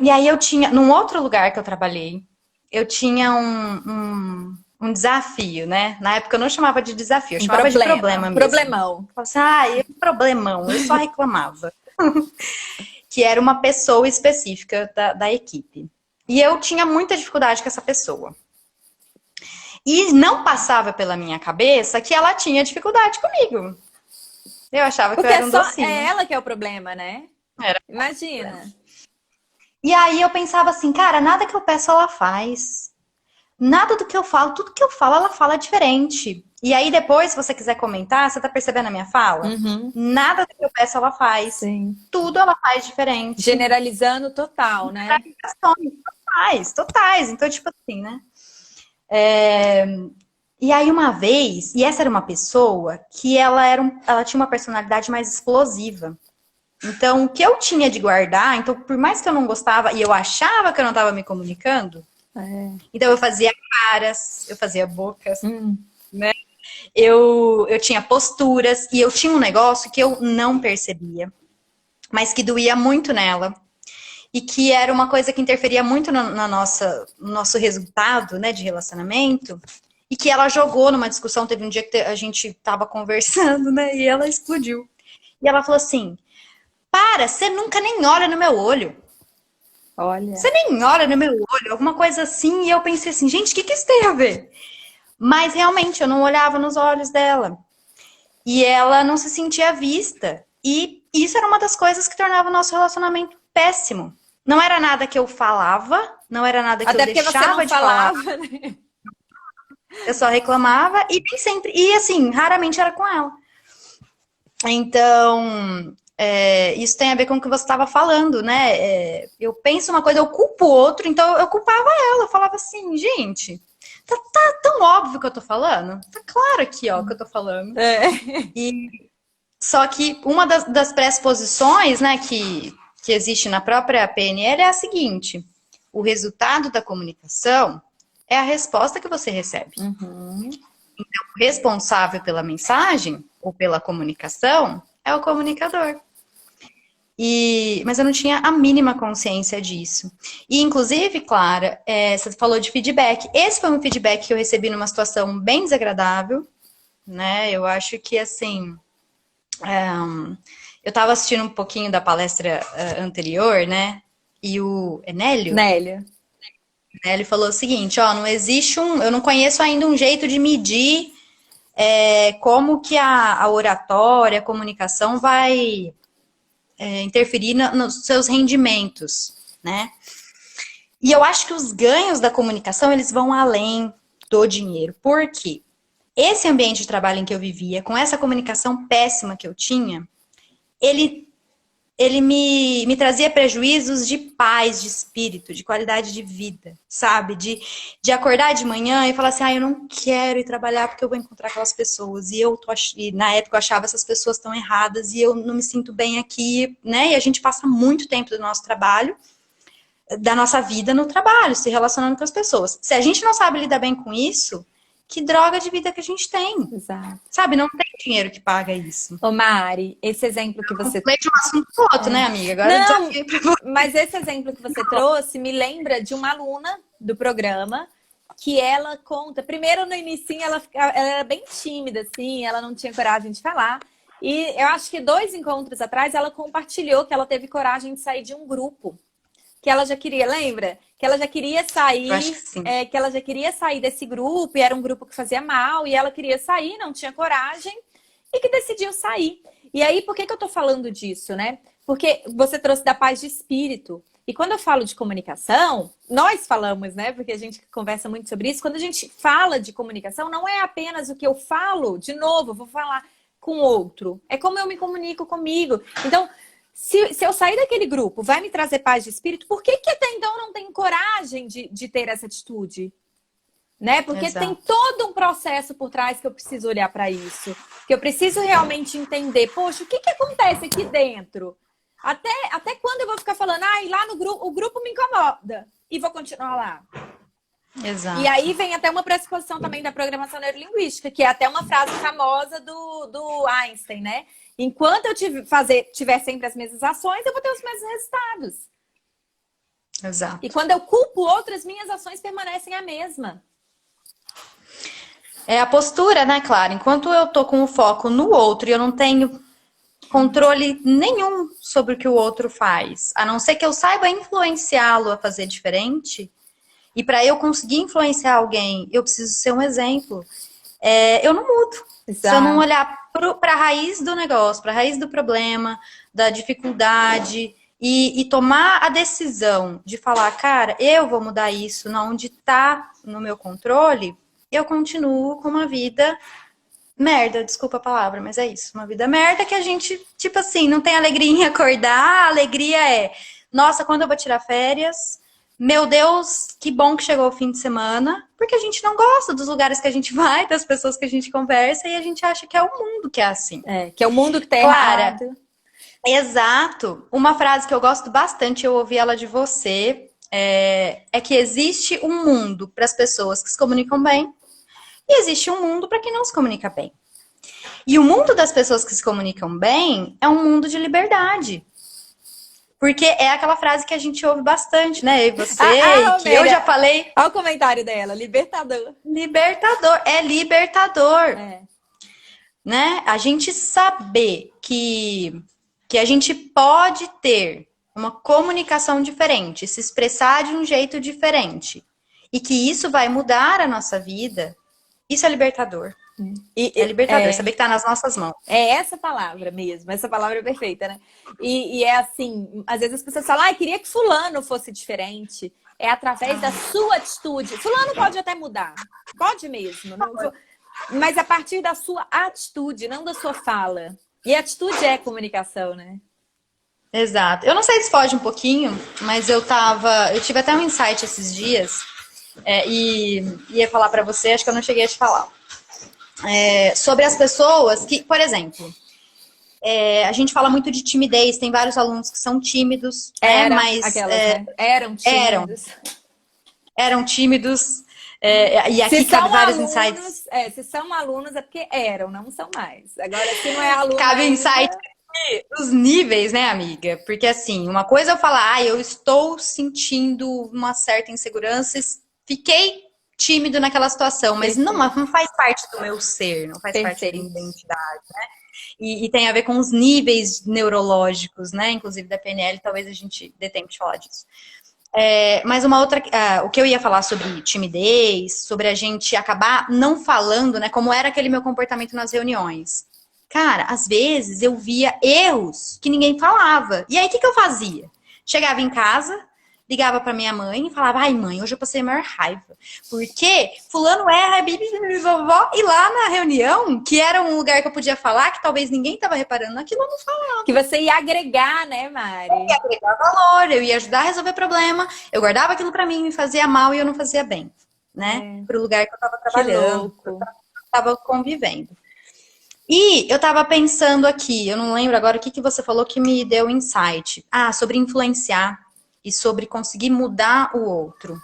[SPEAKER 2] E aí eu tinha, num outro lugar que eu trabalhei, eu tinha um desafio, né? Na época eu não chamava de desafio, eu
[SPEAKER 1] Um
[SPEAKER 2] chamava de
[SPEAKER 1] problema.
[SPEAKER 2] problema
[SPEAKER 1] Um
[SPEAKER 2] mesmo. Eu
[SPEAKER 1] problemão.
[SPEAKER 2] falava assim, um problemão, eu só reclamava. Que era uma pessoa específica da equipe. E eu tinha muita dificuldade com essa pessoa. E não passava pela minha cabeça que ela tinha dificuldade comigo. Eu achava que eu
[SPEAKER 1] Porque
[SPEAKER 2] era
[SPEAKER 1] é
[SPEAKER 2] um
[SPEAKER 1] só é
[SPEAKER 2] docinho.
[SPEAKER 1] ela que é o problema, né?
[SPEAKER 2] Era.
[SPEAKER 1] Imagina.
[SPEAKER 2] E aí eu pensava assim, cara, nada que eu peço ela faz. Nada do que eu falo, tudo que eu falo, ela fala diferente. E aí depois, se você quiser comentar, você tá percebendo a minha fala?
[SPEAKER 1] Uhum.
[SPEAKER 2] Nada do que eu peço ela faz.
[SPEAKER 1] Sim.
[SPEAKER 2] Tudo ela faz diferente.
[SPEAKER 1] Generalizando total, né?
[SPEAKER 2] Totais, totais. Então, tipo assim, né? E aí uma vez, e essa era uma pessoa que ela tinha uma personalidade mais explosiva. Então, o que eu tinha de guardar, então, por mais que eu não gostava e eu achava que eu não estava me comunicando,
[SPEAKER 1] É.
[SPEAKER 2] então eu fazia caras, eu fazia bocas,
[SPEAKER 1] Hum.
[SPEAKER 2] né? Eu tinha posturas e eu tinha um negócio que eu não percebia, mas que doía muito nela. E que era uma coisa que interferia muito no nosso resultado, né, de relacionamento. E que ela jogou numa discussão, teve um dia que a gente tava conversando, né, e ela explodiu. E ela falou assim, para, você nunca nem olha no meu olho.
[SPEAKER 1] Olha.
[SPEAKER 2] Você nem olha no meu olho, alguma coisa assim. E eu pensei assim, gente, o que isso tem a ver? Mas realmente, eu não olhava nos olhos dela. E ela não se sentia vista. E isso era uma das coisas que tornava o nosso relacionamento péssimo. Não era nada que eu falava, não era nada que eu
[SPEAKER 1] Até porque você não
[SPEAKER 2] deixava de falar.
[SPEAKER 1] falava, né?
[SPEAKER 2] Eu só reclamava e nem sempre. E assim, raramente era com ela. Então, isso tem a ver com o que você estava falando, né? Eu penso uma coisa, eu culpo o outro, então eu culpava ela. Eu falava assim, gente, tá tão óbvio que eu tô falando. Tá claro aqui, ó, que eu tô falando.
[SPEAKER 1] É.
[SPEAKER 2] E só que uma das pressuposições, né, que existe na própria PNL é a seguinte: o resultado da comunicação é a resposta que você recebe.
[SPEAKER 1] Uhum.
[SPEAKER 2] O responsável pela mensagem ou pela comunicação é o comunicador. Mas eu não tinha a mínima consciência disso. E, inclusive, Clara, você falou de feedback. Esse foi um feedback que eu recebi numa situação bem desagradável, né? Eu acho que, assim, eu estava assistindo um pouquinho da palestra anterior, né? E o Enélio,
[SPEAKER 1] Nélia.
[SPEAKER 2] ele falou o seguinte, ó, não existe eu não conheço ainda um jeito de medir como que a oratória, a comunicação vai interferir nos seus rendimentos, né? E eu acho que os ganhos da comunicação, eles vão além do dinheiro. Por quê? Esse ambiente de trabalho em que eu vivia, com essa comunicação péssima que eu tinha, ele me trazia prejuízos de paz, de espírito, de qualidade de vida, sabe? De acordar de manhã e falar assim, eu não quero ir trabalhar porque eu vou encontrar aquelas pessoas. E na época eu achava essas pessoas tão erradas e eu não me sinto bem aqui, né? E a gente passa muito tempo do nosso trabalho, da nossa vida no trabalho, se relacionando com as pessoas. Se a gente não sabe lidar bem com isso, que droga de vida que a gente tem.
[SPEAKER 1] Exato.
[SPEAKER 2] Sabe, não tem dinheiro que paga isso.
[SPEAKER 1] Ô, Mari, esse exemplo que você...
[SPEAKER 2] Falei de um assunto pro outro, né, amiga? Agora eu
[SPEAKER 1] Não,
[SPEAKER 2] desafiei pra você.
[SPEAKER 1] mas esse exemplo que você trouxe me lembra de uma aluna do programa que ela conta... Primeiro, no inicinho, ela era bem tímida, assim, ela não tinha coragem de falar. E eu acho que 2 encontros atrás, ela compartilhou que ela teve coragem de sair de um grupo. Que ela já queria, lembra? Que ela já queria sair,
[SPEAKER 2] Eu acho que sim.
[SPEAKER 1] que ela já queria sair desse grupo, e era um grupo que fazia mal, e ela queria sair, não tinha coragem, e que decidiu sair. E aí, por que eu tô falando disso, né? Porque você trouxe da paz de espírito. E quando eu falo de comunicação, nós falamos, né? Porque a gente conversa muito sobre isso. Quando a gente fala de comunicação, não é apenas o que eu falo, de novo, vou falar com outro. É como eu me comunico comigo. Então, se eu sair daquele grupo, vai me trazer paz de espírito, por que até então eu não tenho coragem de ter essa atitude? né? Porque tem
[SPEAKER 2] Exato.
[SPEAKER 1] todo um processo por trás que eu preciso olhar para isso. Que eu preciso realmente entender, poxa, o que que acontece aqui dentro? Até quando eu vou ficar falando, lá no grupo, o grupo me incomoda e vou continuar lá. E
[SPEAKER 2] Exato.
[SPEAKER 1] aí vem até uma pressuposição também da programação neurolinguística, que é até uma frase famosa do Einstein, né? Enquanto eu tiver sempre as mesmas ações, eu vou ter os mesmos resultados.
[SPEAKER 2] Exato.
[SPEAKER 1] E quando eu culpo outras, minhas ações permanecem a mesma.
[SPEAKER 2] É a postura, né, Clara? Enquanto eu tô com o foco no outro e eu não tenho controle nenhum sobre o que o outro faz, a não ser que eu saiba influenciá-lo a fazer diferente, e para eu conseguir influenciar alguém, eu preciso ser um exemplo. Eu não mudo. Se eu não
[SPEAKER 1] Exato.
[SPEAKER 2] olhar para a raiz do negócio, para a raiz do problema, da dificuldade, e tomar a decisão de falar, cara, eu vou mudar isso, não onde está no meu controle, eu continuo com uma vida merda, desculpa a palavra, mas é isso. Uma vida merda que a gente, tipo assim, não tem alegria em acordar, a alegria é, nossa, quando eu vou tirar férias? Meu Deus, que bom que chegou o fim de semana, porque a gente não gosta dos lugares que a gente vai, das pessoas que a gente conversa, e a gente acha que é o mundo que é assim.
[SPEAKER 1] Que é o mundo que tá
[SPEAKER 2] Clara,
[SPEAKER 1] errado.
[SPEAKER 2] exato. Uma frase que eu gosto bastante, eu ouvi ela de você, é que existe um mundo para as pessoas que se comunicam bem, e existe um mundo para quem não se comunica bem. E o mundo das pessoas que se comunicam bem é um mundo de liberdade. Porque é aquela frase que a gente ouve bastante, né? Eu e você, e que eu já falei.
[SPEAKER 1] Olha o comentário dela, libertador.
[SPEAKER 2] Libertador, é libertador.
[SPEAKER 1] É.
[SPEAKER 2] Né? A gente saber que a gente pode ter uma comunicação diferente, se expressar de um jeito diferente, e que isso vai mudar a nossa vida, isso é libertador. É libertador, saber que tá nas nossas mãos.
[SPEAKER 1] É essa palavra mesmo, essa palavra é perfeita, né? E é assim, às vezes as pessoas falam, queria que fulano fosse diferente. É através da sua atitude. Fulano pode até mudar, pode mesmo. Mas a partir da sua atitude, não da sua fala. E atitude é comunicação, né?
[SPEAKER 2] Exato. Eu não sei se foge um pouquinho, mas eu tive até um insight esses dias, e ia falar pra você, acho que eu não cheguei a te falar. Sobre as pessoas que, por exemplo, a gente fala muito de timidez, tem vários alunos que são tímidos, mas
[SPEAKER 1] né? Eram tímidos.
[SPEAKER 2] Eram tímidos, e aqui cabe vários insights.
[SPEAKER 1] Se são alunos é porque eram, não são mais. Agora, se não é aluno
[SPEAKER 2] cabe
[SPEAKER 1] ainda...
[SPEAKER 2] insight dos níveis, né, amiga? Porque assim, uma coisa é eu falar, eu estou sentindo uma certa insegurança, fiquei tímido naquela situação, mas não faz parte do meu ser, não faz parte da minha identidade, né? E tem a ver com os níveis neurológicos, né? Inclusive da PNL, talvez a gente dê tempo de falar disso. Mas uma outra, o que eu ia falar sobre timidez, sobre a gente acabar não falando, né? Como era aquele meu comportamento nas reuniões. Cara, às vezes eu via erros que ninguém falava. E aí, o que eu fazia? Chegava em casa, ligava pra minha mãe e falava, ai mãe, hoje eu passei a maior raiva. Porque fulano erra, e lá na reunião, que era um lugar que eu podia falar, que talvez ninguém tava reparando naquilo, eu não falava.
[SPEAKER 1] Que você ia agregar, né, Mari?
[SPEAKER 2] Eu ia agregar valor, eu ia ajudar a resolver problema, eu guardava aquilo pra mim, me fazia mal e eu não fazia bem, né? Pro lugar que eu tava trabalhando, que eu tava convivendo. E eu tava pensando aqui, eu não lembro agora o que você falou que me deu insight. Sobre influenciar e sobre conseguir mudar o outro.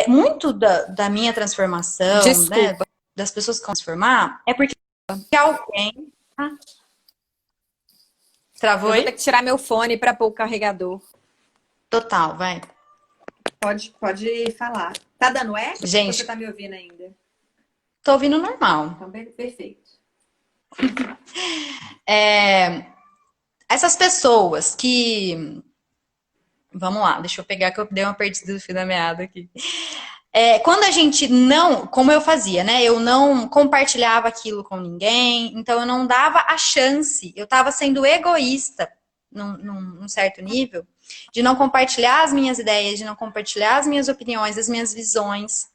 [SPEAKER 2] Muito da minha transformação, né, das pessoas que transformar, é porque alguém... Travou aí?
[SPEAKER 1] Eu vou ter que tirar meu fone pra pôr o carregador.
[SPEAKER 2] Total, vai.
[SPEAKER 1] Pode falar. Tá dando eco?
[SPEAKER 2] Gente,
[SPEAKER 1] ou você tá me ouvindo ainda?
[SPEAKER 2] Tô ouvindo normal.
[SPEAKER 1] Então, perfeito.
[SPEAKER 2] Essas pessoas que... Vamos lá, deixa eu pegar que eu dei uma perdida do fio da meada aqui. Quando a gente não... Como eu fazia, né? Eu não compartilhava aquilo com ninguém, então eu não dava a chance. Eu tava sendo egoísta num certo nível, de não compartilhar as minhas ideias, de não compartilhar as minhas opiniões, as minhas visões.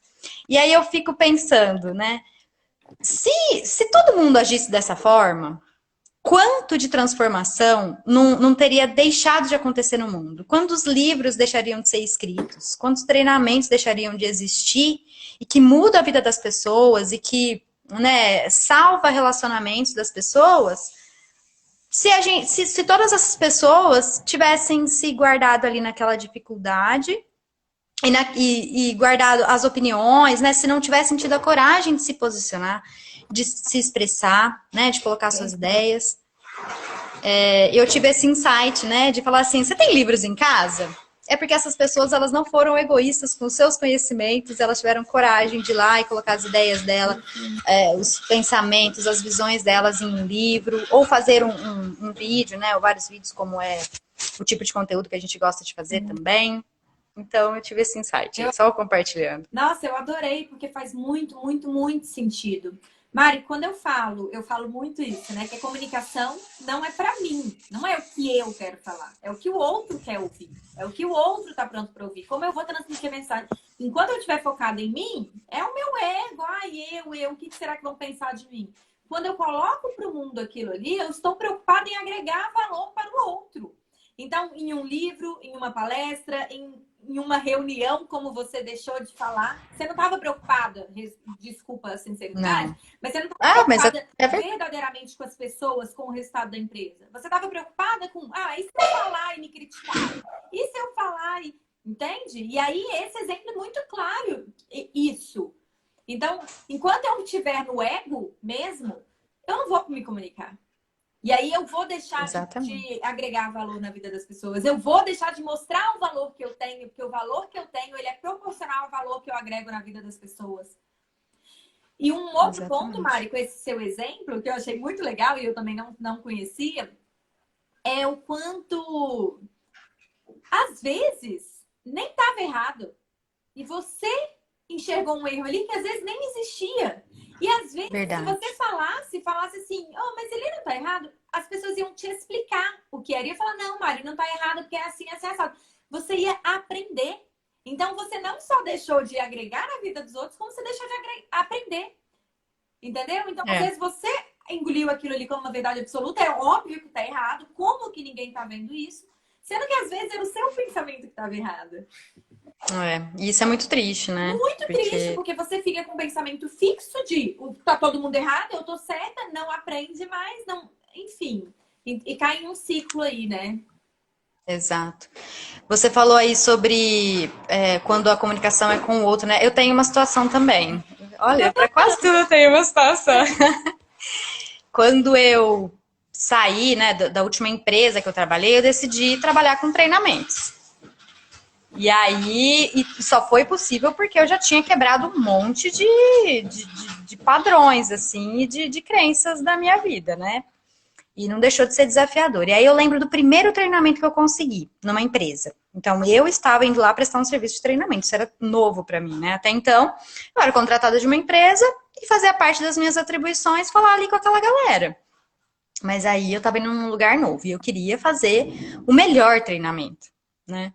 [SPEAKER 2] E aí eu fico pensando, né? Se todo mundo agisse dessa forma, quanto de transformação não teria deixado de acontecer no mundo? Quantos livros deixariam de ser escritos? Quantos treinamentos deixariam de existir e que muda a vida das pessoas e que, né, salva relacionamentos das pessoas? Se todas essas pessoas tivessem se guardado ali naquela dificuldade e guardado as opiniões, né? Se não tivessem tido a coragem de se posicionar, de se expressar, né? De colocar suas ideias. Eu tive esse insight, né? De falar assim, você tem livros em casa? É porque essas pessoas, elas não foram egoístas com os seus conhecimentos, elas tiveram coragem de ir lá e colocar as ideias dela, os pensamentos, as visões delas em um livro, ou fazer um vídeo, né? Ou vários vídeos, como é o tipo de conteúdo que a gente gosta de fazer também. Então, eu tive esse insight, só compartilhando.
[SPEAKER 1] Nossa, eu adorei, porque faz muito, muito, muito sentido. Mari, quando eu falo muito isso, né? Que a comunicação não é pra mim, não é o que eu quero falar, é o que o outro quer ouvir, é o que o outro tá pronto pra ouvir. Como eu vou transmitir a mensagem? Enquanto eu estiver focada em mim, é o meu ego, o que será que vão pensar de mim? Quando eu coloco pro mundo aquilo ali, eu estou preocupada em agregar valor para o outro. Então, em um livro, em uma palestra, em uma reunião, como você deixou de falar, você não estava preocupada, desculpa a sinceridade,
[SPEAKER 2] Não.
[SPEAKER 1] mas você não estava preocupada
[SPEAKER 2] É
[SPEAKER 1] verdadeiramente com as pessoas, com o resultado da empresa. Você estava preocupada com, e se eu falar e me criticar? E se eu falar e... Entende? E aí, esse exemplo é muito claro, isso. Então, enquanto eu estiver no ego mesmo, eu não vou me comunicar. E aí eu vou deixar de agregar valor na vida das pessoas. Eu vou deixar de mostrar o valor que eu tenho, porque o valor que eu tenho, ele é proporcional ao valor que eu agrego na vida das pessoas. E um outro ponto, Mari, com esse seu exemplo, que eu achei muito legal e eu também não conhecia, é o quanto, às vezes, nem estava errado. E você enxergou um erro ali que às vezes nem existia. E às vezes, se você falasse assim, mas ele não tá errado, as pessoas iam te explicar o que era. E ia falar, não, Mari, não tá errado, porque é assim, assim, assado. Você ia aprender. Então, você não só deixou de agregar na vida dos outros, como você deixou de aprender. Entendeu? Então, às vezes, você engoliu aquilo ali como uma verdade absoluta. É óbvio que tá errado. Como que ninguém tá vendo isso? Sendo que, às vezes, era o seu pensamento que estava errado.
[SPEAKER 2] Isso é muito triste, né?
[SPEAKER 1] Muito triste, porque você fica com um pensamento fixo de tá todo mundo errado, eu tô certa, não aprende mais, não, enfim. E cai em um ciclo aí, né?
[SPEAKER 2] Exato. Você falou aí sobre quando a comunicação é com o outro, né? Eu tenho uma situação também. Olha, para quase tudo eu tenho uma situação. Quando eu saí, né, da última empresa que eu trabalhei, eu decidi trabalhar com treinamentos. E aí, só foi possível porque eu já tinha quebrado um monte de padrões, assim, e de crenças da minha vida, né? E não deixou de ser desafiador. E aí eu lembro do primeiro treinamento que eu consegui numa empresa. Então, eu estava indo lá prestar um serviço de treinamento. Isso era novo para mim, né? Até então, eu era contratada de uma empresa e fazia parte das minhas atribuições falar ali com aquela galera. Mas aí eu estava indo num lugar novo e eu queria fazer o melhor treinamento, né?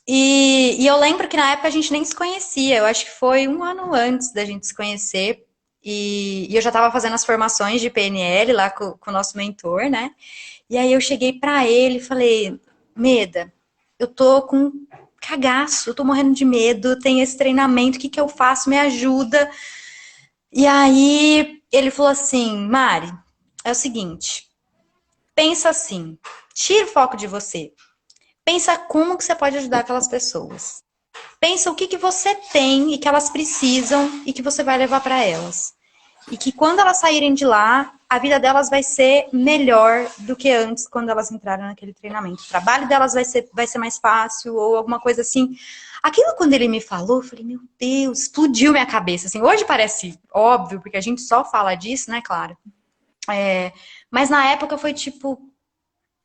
[SPEAKER 2] E eu lembro que na época a gente nem se conhecia, eu acho que foi um ano antes da gente se conhecer, e eu já estava fazendo as formações de PNL lá com o nosso mentor, né? E aí eu cheguei para ele e falei, Meda, eu tô com cagaço, eu tô morrendo de medo, tem esse treinamento, o que eu faço? Me ajuda. E aí ele falou assim, Mari, é o seguinte, pensa assim, tira o foco de você. Pensa como que você pode ajudar aquelas pessoas. Pensa o que você tem e que elas precisam e que você vai levar para elas. E que quando elas saírem de lá, a vida delas vai ser melhor do que antes, quando elas entraram naquele treinamento. O trabalho delas vai ser mais fácil ou alguma coisa assim. Aquilo, quando ele me falou, eu falei, meu Deus, explodiu minha cabeça. Assim, hoje parece óbvio, porque a gente só fala disso, né, claro. Mas na época foi tipo,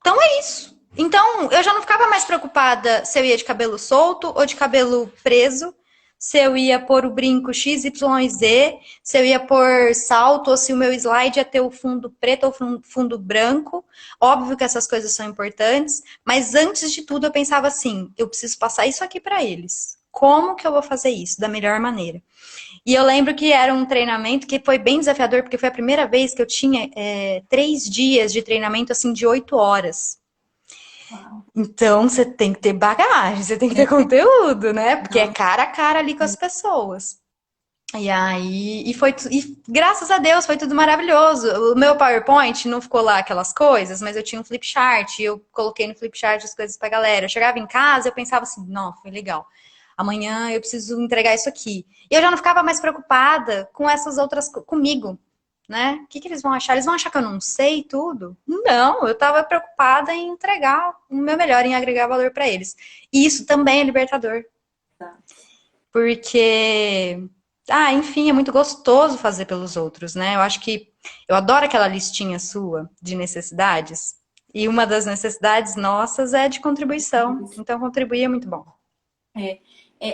[SPEAKER 2] então é isso. Então, eu já não ficava mais preocupada se eu ia de cabelo solto ou de cabelo preso, se eu ia pôr o brinco X, Y, Z, se eu ia pôr salto ou se o meu slide ia ter o fundo preto ou fundo branco. Óbvio que essas coisas são importantes, mas antes de tudo eu pensava assim, eu preciso passar isso aqui para eles. Como que eu vou fazer isso da melhor maneira? E eu lembro que era um treinamento que foi bem desafiador, porque foi a primeira vez que eu tinha 3 dias de treinamento, assim, de 8 horas.
[SPEAKER 1] Uau.
[SPEAKER 2] Então, você tem que ter bagagem, você tem que ter conteúdo, né? Porque é
[SPEAKER 1] Não.
[SPEAKER 2] cara a cara ali com as pessoas. E aí, e graças a Deus foi tudo maravilhoso. O meu PowerPoint não ficou lá aquelas coisas, mas eu tinha um flipchart, e eu coloquei no flipchart as coisas pra galera. Eu chegava em casa, eu pensava assim, não, foi legal. Amanhã eu preciso entregar isso aqui. E eu já não ficava mais preocupada com essas outras comigo, né? O que eles vão achar? Eles vão achar que eu não sei tudo? Não, eu estava preocupada em entregar o meu melhor, em agregar valor para eles. E isso também é libertador, porque enfim, é muito gostoso fazer pelos outros, né? Eu acho que eu adoro aquela listinha sua de necessidades. E uma das necessidades nossas é de contribuição. Então, contribuir é muito bom.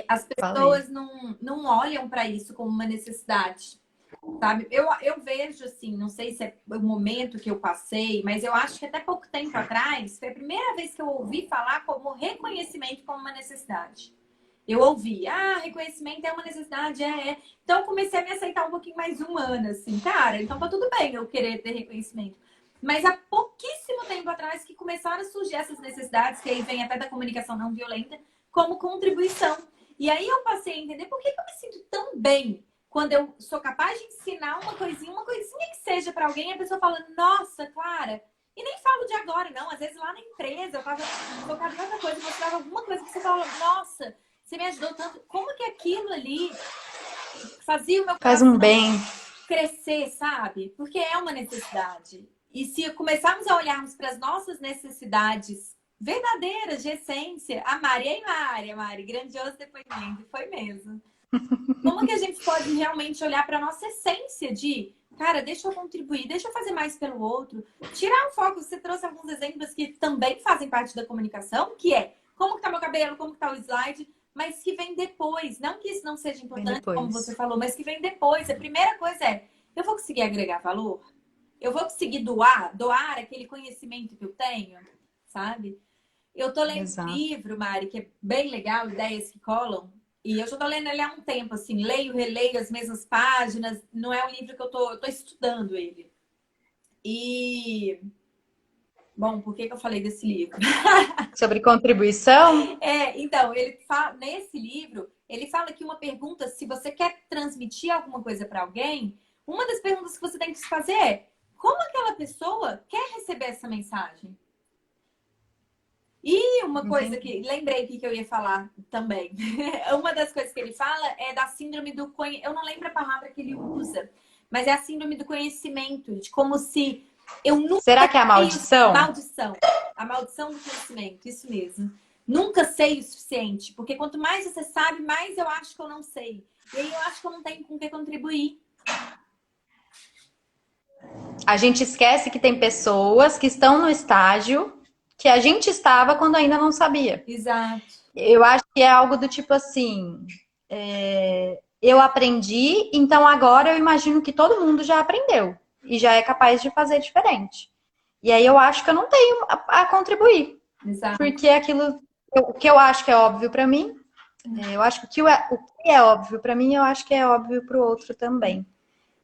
[SPEAKER 1] As
[SPEAKER 2] Falei.
[SPEAKER 1] pessoas não olham para isso como uma necessidade, sabe? Eu vejo assim, não sei se é o momento que eu passei, mas eu acho que até pouco tempo atrás foi a primeira vez que eu ouvi falar como reconhecimento como uma necessidade. Eu ouvi, reconhecimento é uma necessidade, é. Então eu comecei a me aceitar um pouquinho mais humana, assim, cara, então tá tudo bem eu querer ter reconhecimento. Mas há pouquíssimo tempo atrás que começaram a surgir essas necessidades, que aí vem até da comunicação não violenta, como contribuição. E aí eu passei a entender por que eu me sinto tão bem quando eu sou capaz de ensinar uma coisinha que seja para alguém, e a pessoa fala, nossa, Clara, e nem falo de agora, não. Às vezes lá na empresa eu tava focada em outra coisa, mostrava alguma coisa que você fala, nossa, você me ajudou tanto. Como que aquilo ali fazia o meu
[SPEAKER 2] Faz um
[SPEAKER 1] coração
[SPEAKER 2] bem.
[SPEAKER 1] crescer, sabe? Porque é uma necessidade. E se começarmos a olharmos para as nossas necessidades verdadeiras, de essência, a Mari, grandioso depoimento, foi mesmo. Como que a gente pode realmente olhar para a nossa essência de, cara, deixa eu contribuir, deixa eu fazer mais pelo outro, tirar o foco, você trouxe alguns exemplos que também fazem parte da comunicação, que é como que tá meu cabelo, como que tá o slide, mas que vem depois. Não que isso não seja
[SPEAKER 2] Bem
[SPEAKER 1] importante, como você
[SPEAKER 2] depois.
[SPEAKER 1] falou, mas que vem depois. A primeira coisa é, eu vou conseguir agregar valor? Eu vou conseguir doar aquele conhecimento que eu tenho, sabe? Eu tô lendo um
[SPEAKER 2] Exato.
[SPEAKER 1] livro, Mari, que é bem legal, Ideias que Colam, e eu já tô lendo ele há um tempo, assim, leio, releio as mesmas páginas, não é um livro que eu tô estudando ele. E, bom, por que que eu falei desse livro?
[SPEAKER 2] Sobre contribuição,
[SPEAKER 1] Então, ele fala, nesse livro, ele fala que uma pergunta, se você quer transmitir alguma coisa para alguém, uma das perguntas que você tem que se fazer é, como aquela pessoa quer receber essa mensagem? E uma coisa
[SPEAKER 2] entendi.
[SPEAKER 1] que lembrei aqui que eu ia falar também. Uma das coisas que ele fala é da síndrome do conhecimento. Eu não lembro a palavra que ele usa, mas é a síndrome do conhecimento, de como se eu nunca
[SPEAKER 2] Será que é a
[SPEAKER 1] sei
[SPEAKER 2] maldição?
[SPEAKER 1] maldição, a maldição do conhecimento, isso mesmo. Nunca sei o suficiente, porque quanto mais você sabe, mais eu acho que eu não sei. E aí eu acho que eu não tenho com o que contribuir.
[SPEAKER 2] A gente esquece que tem pessoas que estão no estágio que a gente estava quando ainda não sabia.
[SPEAKER 1] Exato.
[SPEAKER 2] Eu acho que é algo do tipo assim: eu aprendi, então agora eu imagino que todo mundo já aprendeu e já é capaz de fazer diferente. E aí eu acho que eu não tenho a contribuir,
[SPEAKER 1] Exato.
[SPEAKER 2] porque aquilo o que eu acho que é óbvio para mim, eu acho que o que é óbvio para mim, eu acho que é óbvio para o outro também.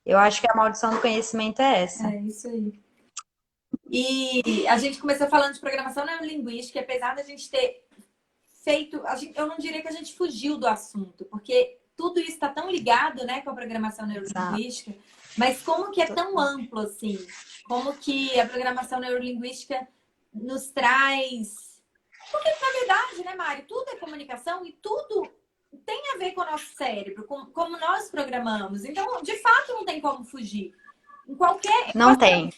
[SPEAKER 2] Eu acho que a maldição do conhecimento é essa.
[SPEAKER 1] É isso aí. E a gente começou falando de programação neurolinguística, e apesar da gente ter feito, eu não diria que a gente fugiu do assunto, porque tudo isso está tão ligado, né, com a programação
[SPEAKER 2] Exato.
[SPEAKER 1] neurolinguística, mas como que é tão amplo assim? Como que a programação neurolinguística nos traz... Porque, na verdade, né, Mari, tudo é comunicação e tudo tem a ver com o nosso cérebro, com como nós programamos. Então, de fato, não tem como fugir. Em qualquer...
[SPEAKER 2] Não tem.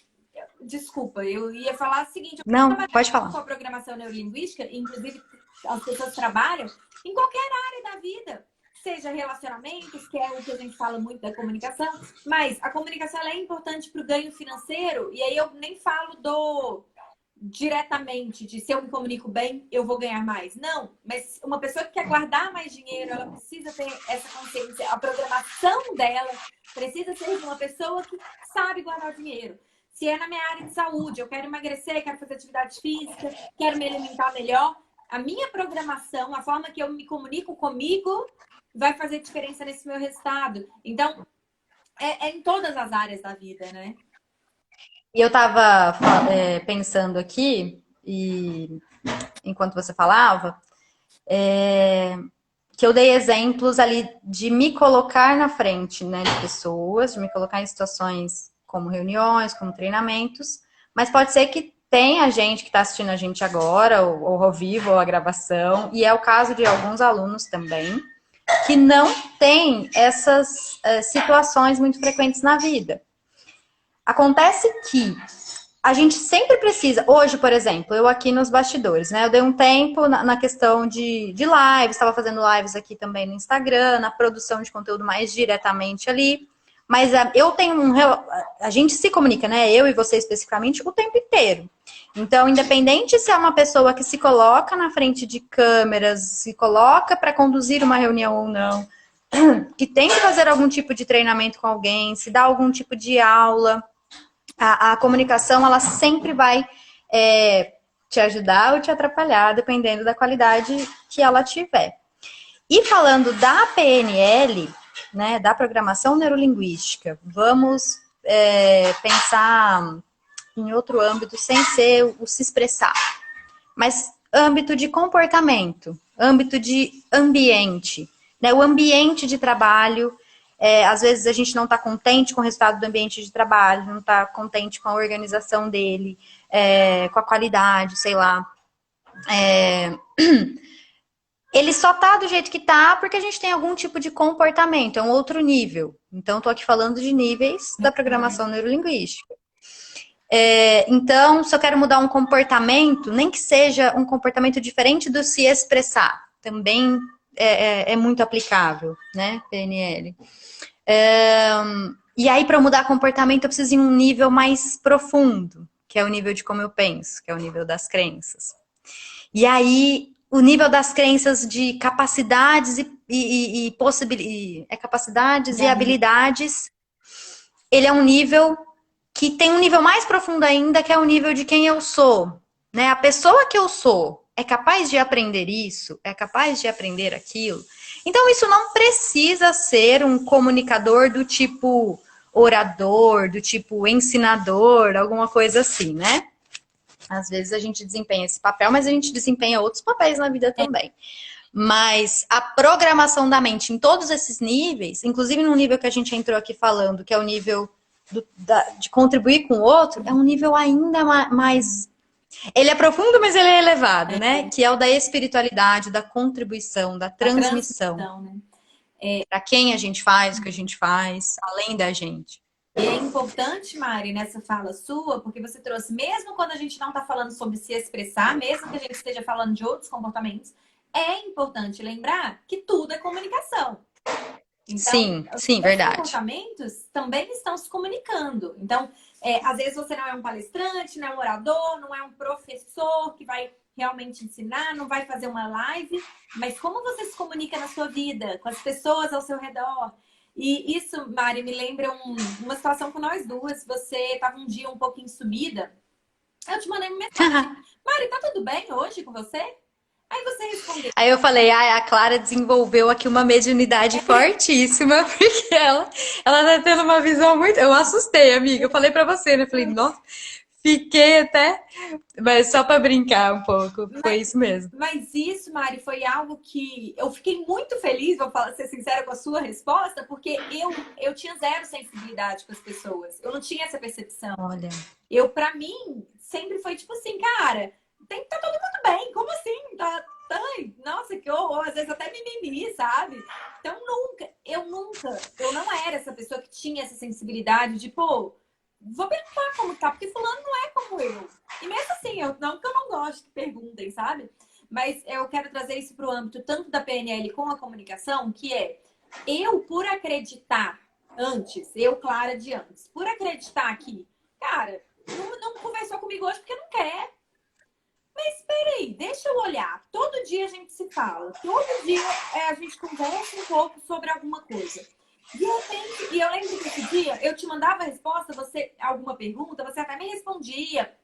[SPEAKER 1] Desculpa, eu ia falar o seguinte, eu
[SPEAKER 2] Não,
[SPEAKER 1] trabalho
[SPEAKER 2] pode
[SPEAKER 1] com
[SPEAKER 2] falar.
[SPEAKER 1] a programação neurolinguística, inclusive as pessoas trabalham em qualquer área da vida, seja relacionamentos, que é o que a gente fala muito da comunicação, mas a comunicação ela é importante para o ganho financeiro, e aí eu nem falo do diretamente de se eu me comunico bem, eu vou ganhar mais. Não, mas uma pessoa que quer guardar mais dinheiro, ela precisa ter essa consciência, a programação dela precisa ser de uma pessoa que sabe guardar dinheiro. Se é na minha área de saúde, eu quero emagrecer, quero fazer atividade física, quero me alimentar melhor, a minha programação, a forma que eu me comunico comigo vai fazer diferença nesse meu resultado. Então, é em todas as áreas da vida, né?
[SPEAKER 2] E eu estava pensando aqui, e enquanto você falava, que eu dei exemplos ali de me colocar na frente, né, de pessoas, de me colocar em situações como reuniões, como treinamentos, mas pode ser que tenha gente que está assistindo a gente agora, ou ao vivo, ou a gravação, e é o caso de alguns alunos também, que não tem essas situações muito frequentes na vida. Acontece que a gente sempre precisa, hoje, por exemplo, eu aqui nos bastidores, né? Eu dei um tempo na questão de lives, estava fazendo lives aqui também no Instagram, na produção de conteúdo mais diretamente ali. Mas eu tenho a gente se comunica, né? Eu e você especificamente, o tempo inteiro. Então, independente se é uma pessoa que se coloca na frente de câmeras, se coloca para conduzir uma reunião ou não, que tem que fazer algum tipo de treinamento com alguém, se dá algum tipo de aula, a comunicação, ela sempre vai te ajudar ou te atrapalhar, dependendo da qualidade que ela tiver. E falando da PNL, né, da programação neurolinguística, vamos pensar em outro âmbito, sem ser o se expressar, mas âmbito de comportamento, âmbito de ambiente, né, o ambiente de trabalho. Às vezes a gente não está contente com o resultado do ambiente de trabalho, não está contente com a organização dele, com a qualidade, sei lá. Ele só tá do jeito que tá porque a gente tem algum tipo de comportamento, é um outro nível. Então, estou aqui falando de níveis da programação neurolinguística. Então, se eu quero mudar um comportamento, nem que seja um comportamento diferente do se expressar, também é muito aplicável, né, PNL. E aí, para mudar comportamento, eu preciso ir um nível mais profundo, que é o nível de como eu penso, que é o nível das crenças. E aí, o nível das crenças de capacidades e possibilidades, capacidades e habilidades, ele é um nível que tem um nível mais profundo ainda, que é o nível de quem eu sou. Né? A pessoa que eu sou é capaz de aprender isso? É capaz de aprender aquilo? Então, isso não precisa ser um comunicador do tipo orador, do tipo ensinador, alguma coisa assim, né? Às vezes a gente desempenha esse papel, mas a gente desempenha outros papéis na vida também. Mas a programação da mente em todos esses níveis, inclusive no nível que a gente entrou aqui falando, que é o nível de contribuir com o outro, é um nível ainda mais... Ele é profundo, mas ele é elevado, né? Que é o da espiritualidade, da contribuição, da transmissão. Né? Para quem a gente faz, o que a gente faz, além da gente.
[SPEAKER 1] E é importante, Mari, nessa fala sua, porque você trouxe, mesmo quando a gente não está falando sobre se expressar, mesmo que a gente esteja falando de outros comportamentos, é importante lembrar que tudo é comunicação. Então,
[SPEAKER 2] sim, verdade.
[SPEAKER 1] Os comportamentos também estão se comunicando. Então, às vezes você não é um palestrante, não é um orador, não é um professor que vai realmente ensinar, não vai fazer uma live, mas como você se comunica na sua vida, com as pessoas ao seu redor. E isso, Mari, me lembra uma situação com nós duas. Você estava um dia um pouquinho sumida. Eu te mandei uma mensagem. Mari, tá tudo bem hoje com você? Aí você respondeu.
[SPEAKER 2] Aí eu falei, a Clara desenvolveu aqui uma mediunidade fortíssima, porque ela tá tendo uma visão muito... Eu assustei, amiga. Eu falei pra você, né? Eu falei, nossa, fiquei até... Mas só pra brincar um pouco, foi isso mesmo.
[SPEAKER 1] Mas isso, Mari, foi algo que eu fiquei muito feliz, vou ser sincera com a sua resposta, porque eu tinha zero sensibilidade com as pessoas. Eu não tinha essa percepção.
[SPEAKER 2] Olha.
[SPEAKER 1] Pra mim, sempre foi tipo assim, cara, tá todo mundo bem, como assim? Nossa, que horror, às vezes até mimimi, sabe? Então eu não era essa pessoa que tinha essa sensibilidade de, pô, vou perguntar como tá, porque fulano não é como eu. E mesmo assim, não que eu não gosto que perguntem, sabe? Mas eu quero trazer isso para o âmbito tanto da PNL com a comunicação, que é eu, por acreditar antes, eu, Clara, de antes, por acreditar que, cara, não conversou comigo hoje porque não quer. Mas peraí, deixa eu olhar. Todo dia a gente se fala, todo dia a gente conversa um pouco sobre alguma coisa. De repente, e eu lembro que esse dia eu te mandava a resposta, alguma pergunta, você até me respondia.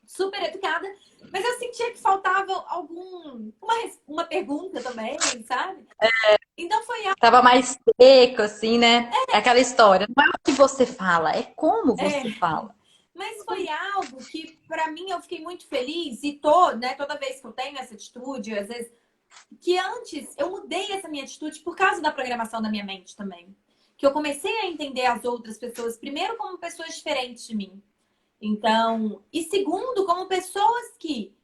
[SPEAKER 1] super educada, mas eu sentia que faltava uma pergunta também, sabe? Então foi
[SPEAKER 2] Tava mais seco, assim, né? É aquela história. Não é o que você fala, é como você
[SPEAKER 1] é,
[SPEAKER 2] fala.
[SPEAKER 1] mas foi algo que para mim eu fiquei muito feliz e tô, né, toda vez que eu tenho essa atitude, às vezes que antes eu mudei essa minha atitude por causa da programação da minha mente também. Que eu comecei a entender as outras pessoas, primeiro, como pessoas diferentes de mim. Então, e segundo, como pessoas que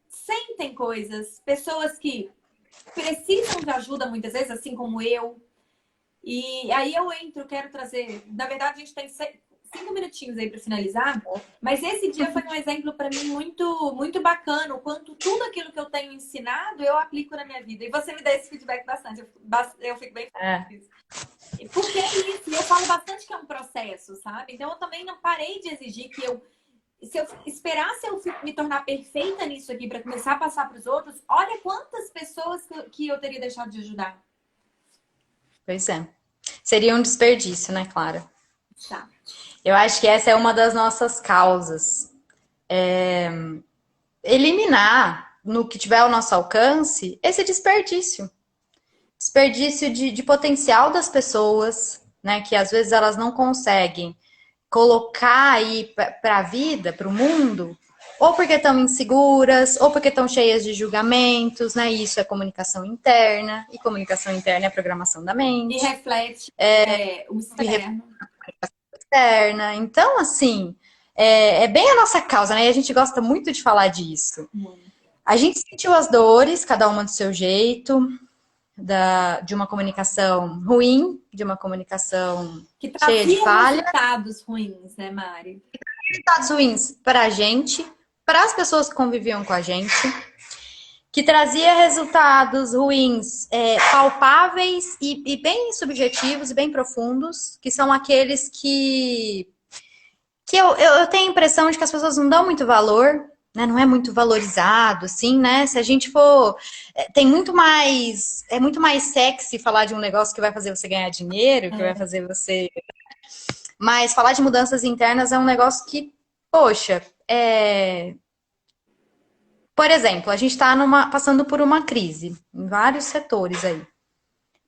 [SPEAKER 1] sentem coisas, pessoas que precisam de ajuda muitas vezes, assim como eu. E aí eu entro, quero trazer. Na verdade, a gente tem 5 minutinhos aí para finalizar, mas esse dia foi um exemplo para mim muito bacana, o quanto tudo aquilo que eu tenho ensinado eu aplico na minha vida. E você me dá esse feedback bastante, eu fico bem
[SPEAKER 2] É.
[SPEAKER 1] feliz. Porque é isso, e eu falo bastante que é um processo, sabe? Então eu também não parei de exigir que se eu esperasse eu me tornar perfeita nisso aqui para começar a passar para os outros, olha quantas pessoas que eu teria deixado de ajudar.
[SPEAKER 2] Pois é. Seria um desperdício, né, Clara?
[SPEAKER 1] Tá.
[SPEAKER 2] Eu acho que essa é uma das nossas causas. Eliminar, no que tiver ao nosso alcance, esse desperdício. Desperdício de potencial das pessoas, né? Que às vezes elas não conseguem colocar aí para a vida, para o mundo, ou porque estão inseguras, ou porque estão cheias de julgamentos, né? Isso é comunicação interna, e comunicação interna é programação da
[SPEAKER 1] E
[SPEAKER 2] mente.
[SPEAKER 1] reflete o
[SPEAKER 2] E
[SPEAKER 1] externo.
[SPEAKER 2] externa. Então, assim, é bem a nossa causa, né? E a gente gosta muito de falar disso. A gente sentiu as dores, cada uma do seu jeito, de uma comunicação ruim, de uma comunicação
[SPEAKER 1] Que
[SPEAKER 2] cheia de
[SPEAKER 1] trazia
[SPEAKER 2] falha.
[SPEAKER 1] resultados ruins, né, Mari?
[SPEAKER 2] Resultados ruins para a gente, para as pessoas que conviviam com a gente, que trazia resultados ruins, palpáveis e bem subjetivos e bem profundos, que são aqueles que eu tenho a impressão de que as pessoas não dão muito valor, né? Não é muito valorizado, assim, né? Se a gente for. Tem muito mais. É muito mais sexy falar de um negócio que vai fazer você ganhar dinheiro, que vai fazer você. Mas falar de mudanças internas é um negócio que, poxa, por exemplo, a gente está passando por uma crise em vários setores aí.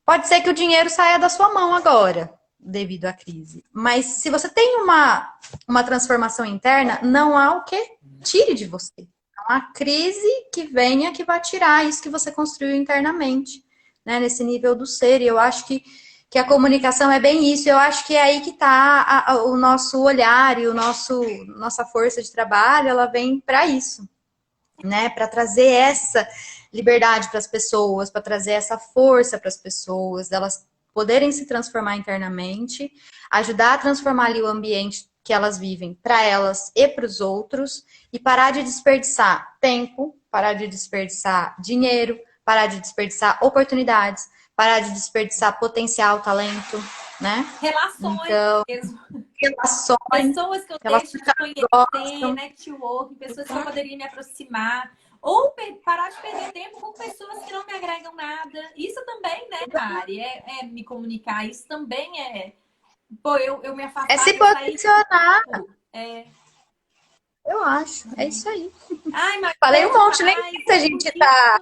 [SPEAKER 2] Pode ser que o dinheiro saia da sua mão agora, devido à crise. Mas se você tem uma transformação interna, não há o que tire de você. Não há crise que venha que vá tirar isso que você construiu internamente, né? Nesse nível do ser. E eu acho que a comunicação é bem isso. Eu acho que é aí que está o nosso olhar e nossa força de trabalho, ela vem para isso, né? Para trazer essa liberdade para as pessoas, para trazer essa força para as pessoas, delas poderem se transformar internamente, ajudar a transformar ali o ambiente que elas vivem para elas e para os outros e parar de desperdiçar tempo, parar de desperdiçar dinheiro, parar de desperdiçar oportunidades, parar de desperdiçar potencial, talento, né?
[SPEAKER 1] Relações
[SPEAKER 2] Então,
[SPEAKER 1] mesmo.
[SPEAKER 2] relações,
[SPEAKER 1] Pessoas que eu deixo
[SPEAKER 2] relações
[SPEAKER 1] de
[SPEAKER 2] que elas
[SPEAKER 1] conhecer,
[SPEAKER 2] gostam.
[SPEAKER 1] network, pessoas que eu poderia me aproximar. Ou parar de perder tempo com pessoas que não me agregam nada. Isso também, né, Mari? É me comunicar. Isso também é. Pô, eu me
[SPEAKER 2] É
[SPEAKER 1] afastar,
[SPEAKER 2] se
[SPEAKER 1] eu sair de
[SPEAKER 2] posicionar,
[SPEAKER 1] tudo. É.
[SPEAKER 2] eu acho. É isso aí.
[SPEAKER 1] Ai, mas
[SPEAKER 2] Falei
[SPEAKER 1] bom
[SPEAKER 2] um monte, nem
[SPEAKER 1] demais.
[SPEAKER 2] sei se a gente tá.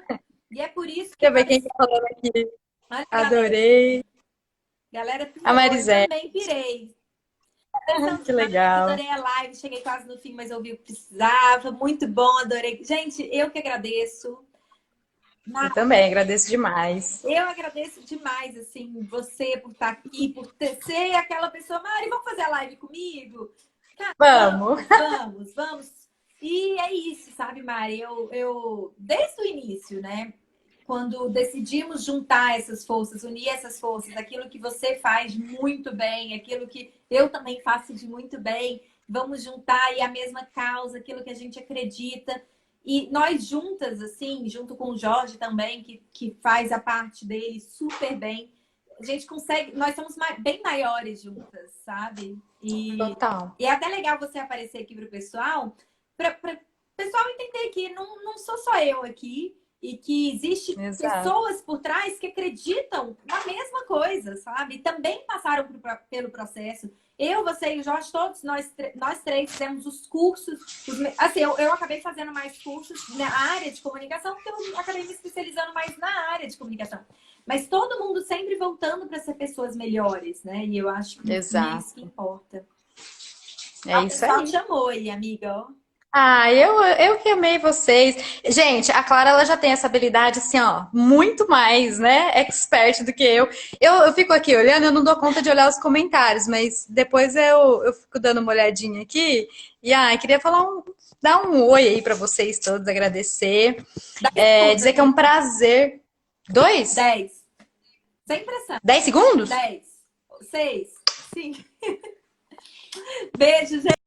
[SPEAKER 1] E é por isso que
[SPEAKER 2] Deixa eu ver quem
[SPEAKER 1] parece.
[SPEAKER 2] tá falando aqui.
[SPEAKER 1] Olha a galera.
[SPEAKER 2] Adorei.
[SPEAKER 1] Galera
[SPEAKER 2] A
[SPEAKER 1] pirou. Eu
[SPEAKER 2] Marisé.
[SPEAKER 1] também pirei. Atenção
[SPEAKER 2] Que
[SPEAKER 1] demais,
[SPEAKER 2] legal.
[SPEAKER 1] adorei a live, cheguei quase no fim, mas ouvi o que precisava. Muito bom, adorei. Gente, eu que agradeço.
[SPEAKER 2] Eu também agradeço demais.
[SPEAKER 1] Eu agradeço demais, assim, você por estar aqui, por ser aquela pessoa. Mari, vamos fazer a live comigo? Cara,
[SPEAKER 2] Vamos.
[SPEAKER 1] vamos. E é isso, sabe, Mari? Desde o início, né? Quando decidimos juntar essas forças, unir essas forças, aquilo que você faz muito bem, aquilo que eu também faço de muito bem, vamos juntar aí a mesma causa, aquilo que a gente acredita. E nós juntas, assim, junto com o Jorge também, que faz a parte dele super bem, a gente consegue, nós somos bem maiores juntas, sabe?
[SPEAKER 2] Total.
[SPEAKER 1] E é até legal você aparecer aqui para o pessoal, para o pessoal entender que não sou só eu aqui, e que existe
[SPEAKER 2] Exato.
[SPEAKER 1] pessoas por trás que acreditam na mesma coisa, sabe? Também passaram pelo processo Você e o Jorge, todos nós três fizemos os cursos. Assim, eu acabei fazendo mais cursos na área de comunicação, porque eu acabei me especializando mais na área de comunicação. Mas todo mundo sempre voltando para ser pessoas melhores, né? E eu acho que é isso que importa.
[SPEAKER 2] É isso aí.
[SPEAKER 1] O pessoal te amou aí, amiga, ó.
[SPEAKER 2] Ah, eu que amei vocês. Gente, a Clara, ela já tem essa habilidade, assim, ó, muito mais, né, expert do que eu. Eu fico aqui olhando, eu não dou conta de olhar os comentários, mas depois eu fico dando uma olhadinha aqui. E, queria dar um oi aí pra vocês todos, agradecer. Dizer que é um prazer. 2?
[SPEAKER 1] 10. Sem pressão.
[SPEAKER 2] 10 segundos?
[SPEAKER 1] 10. 6. 5. Beijo, gente.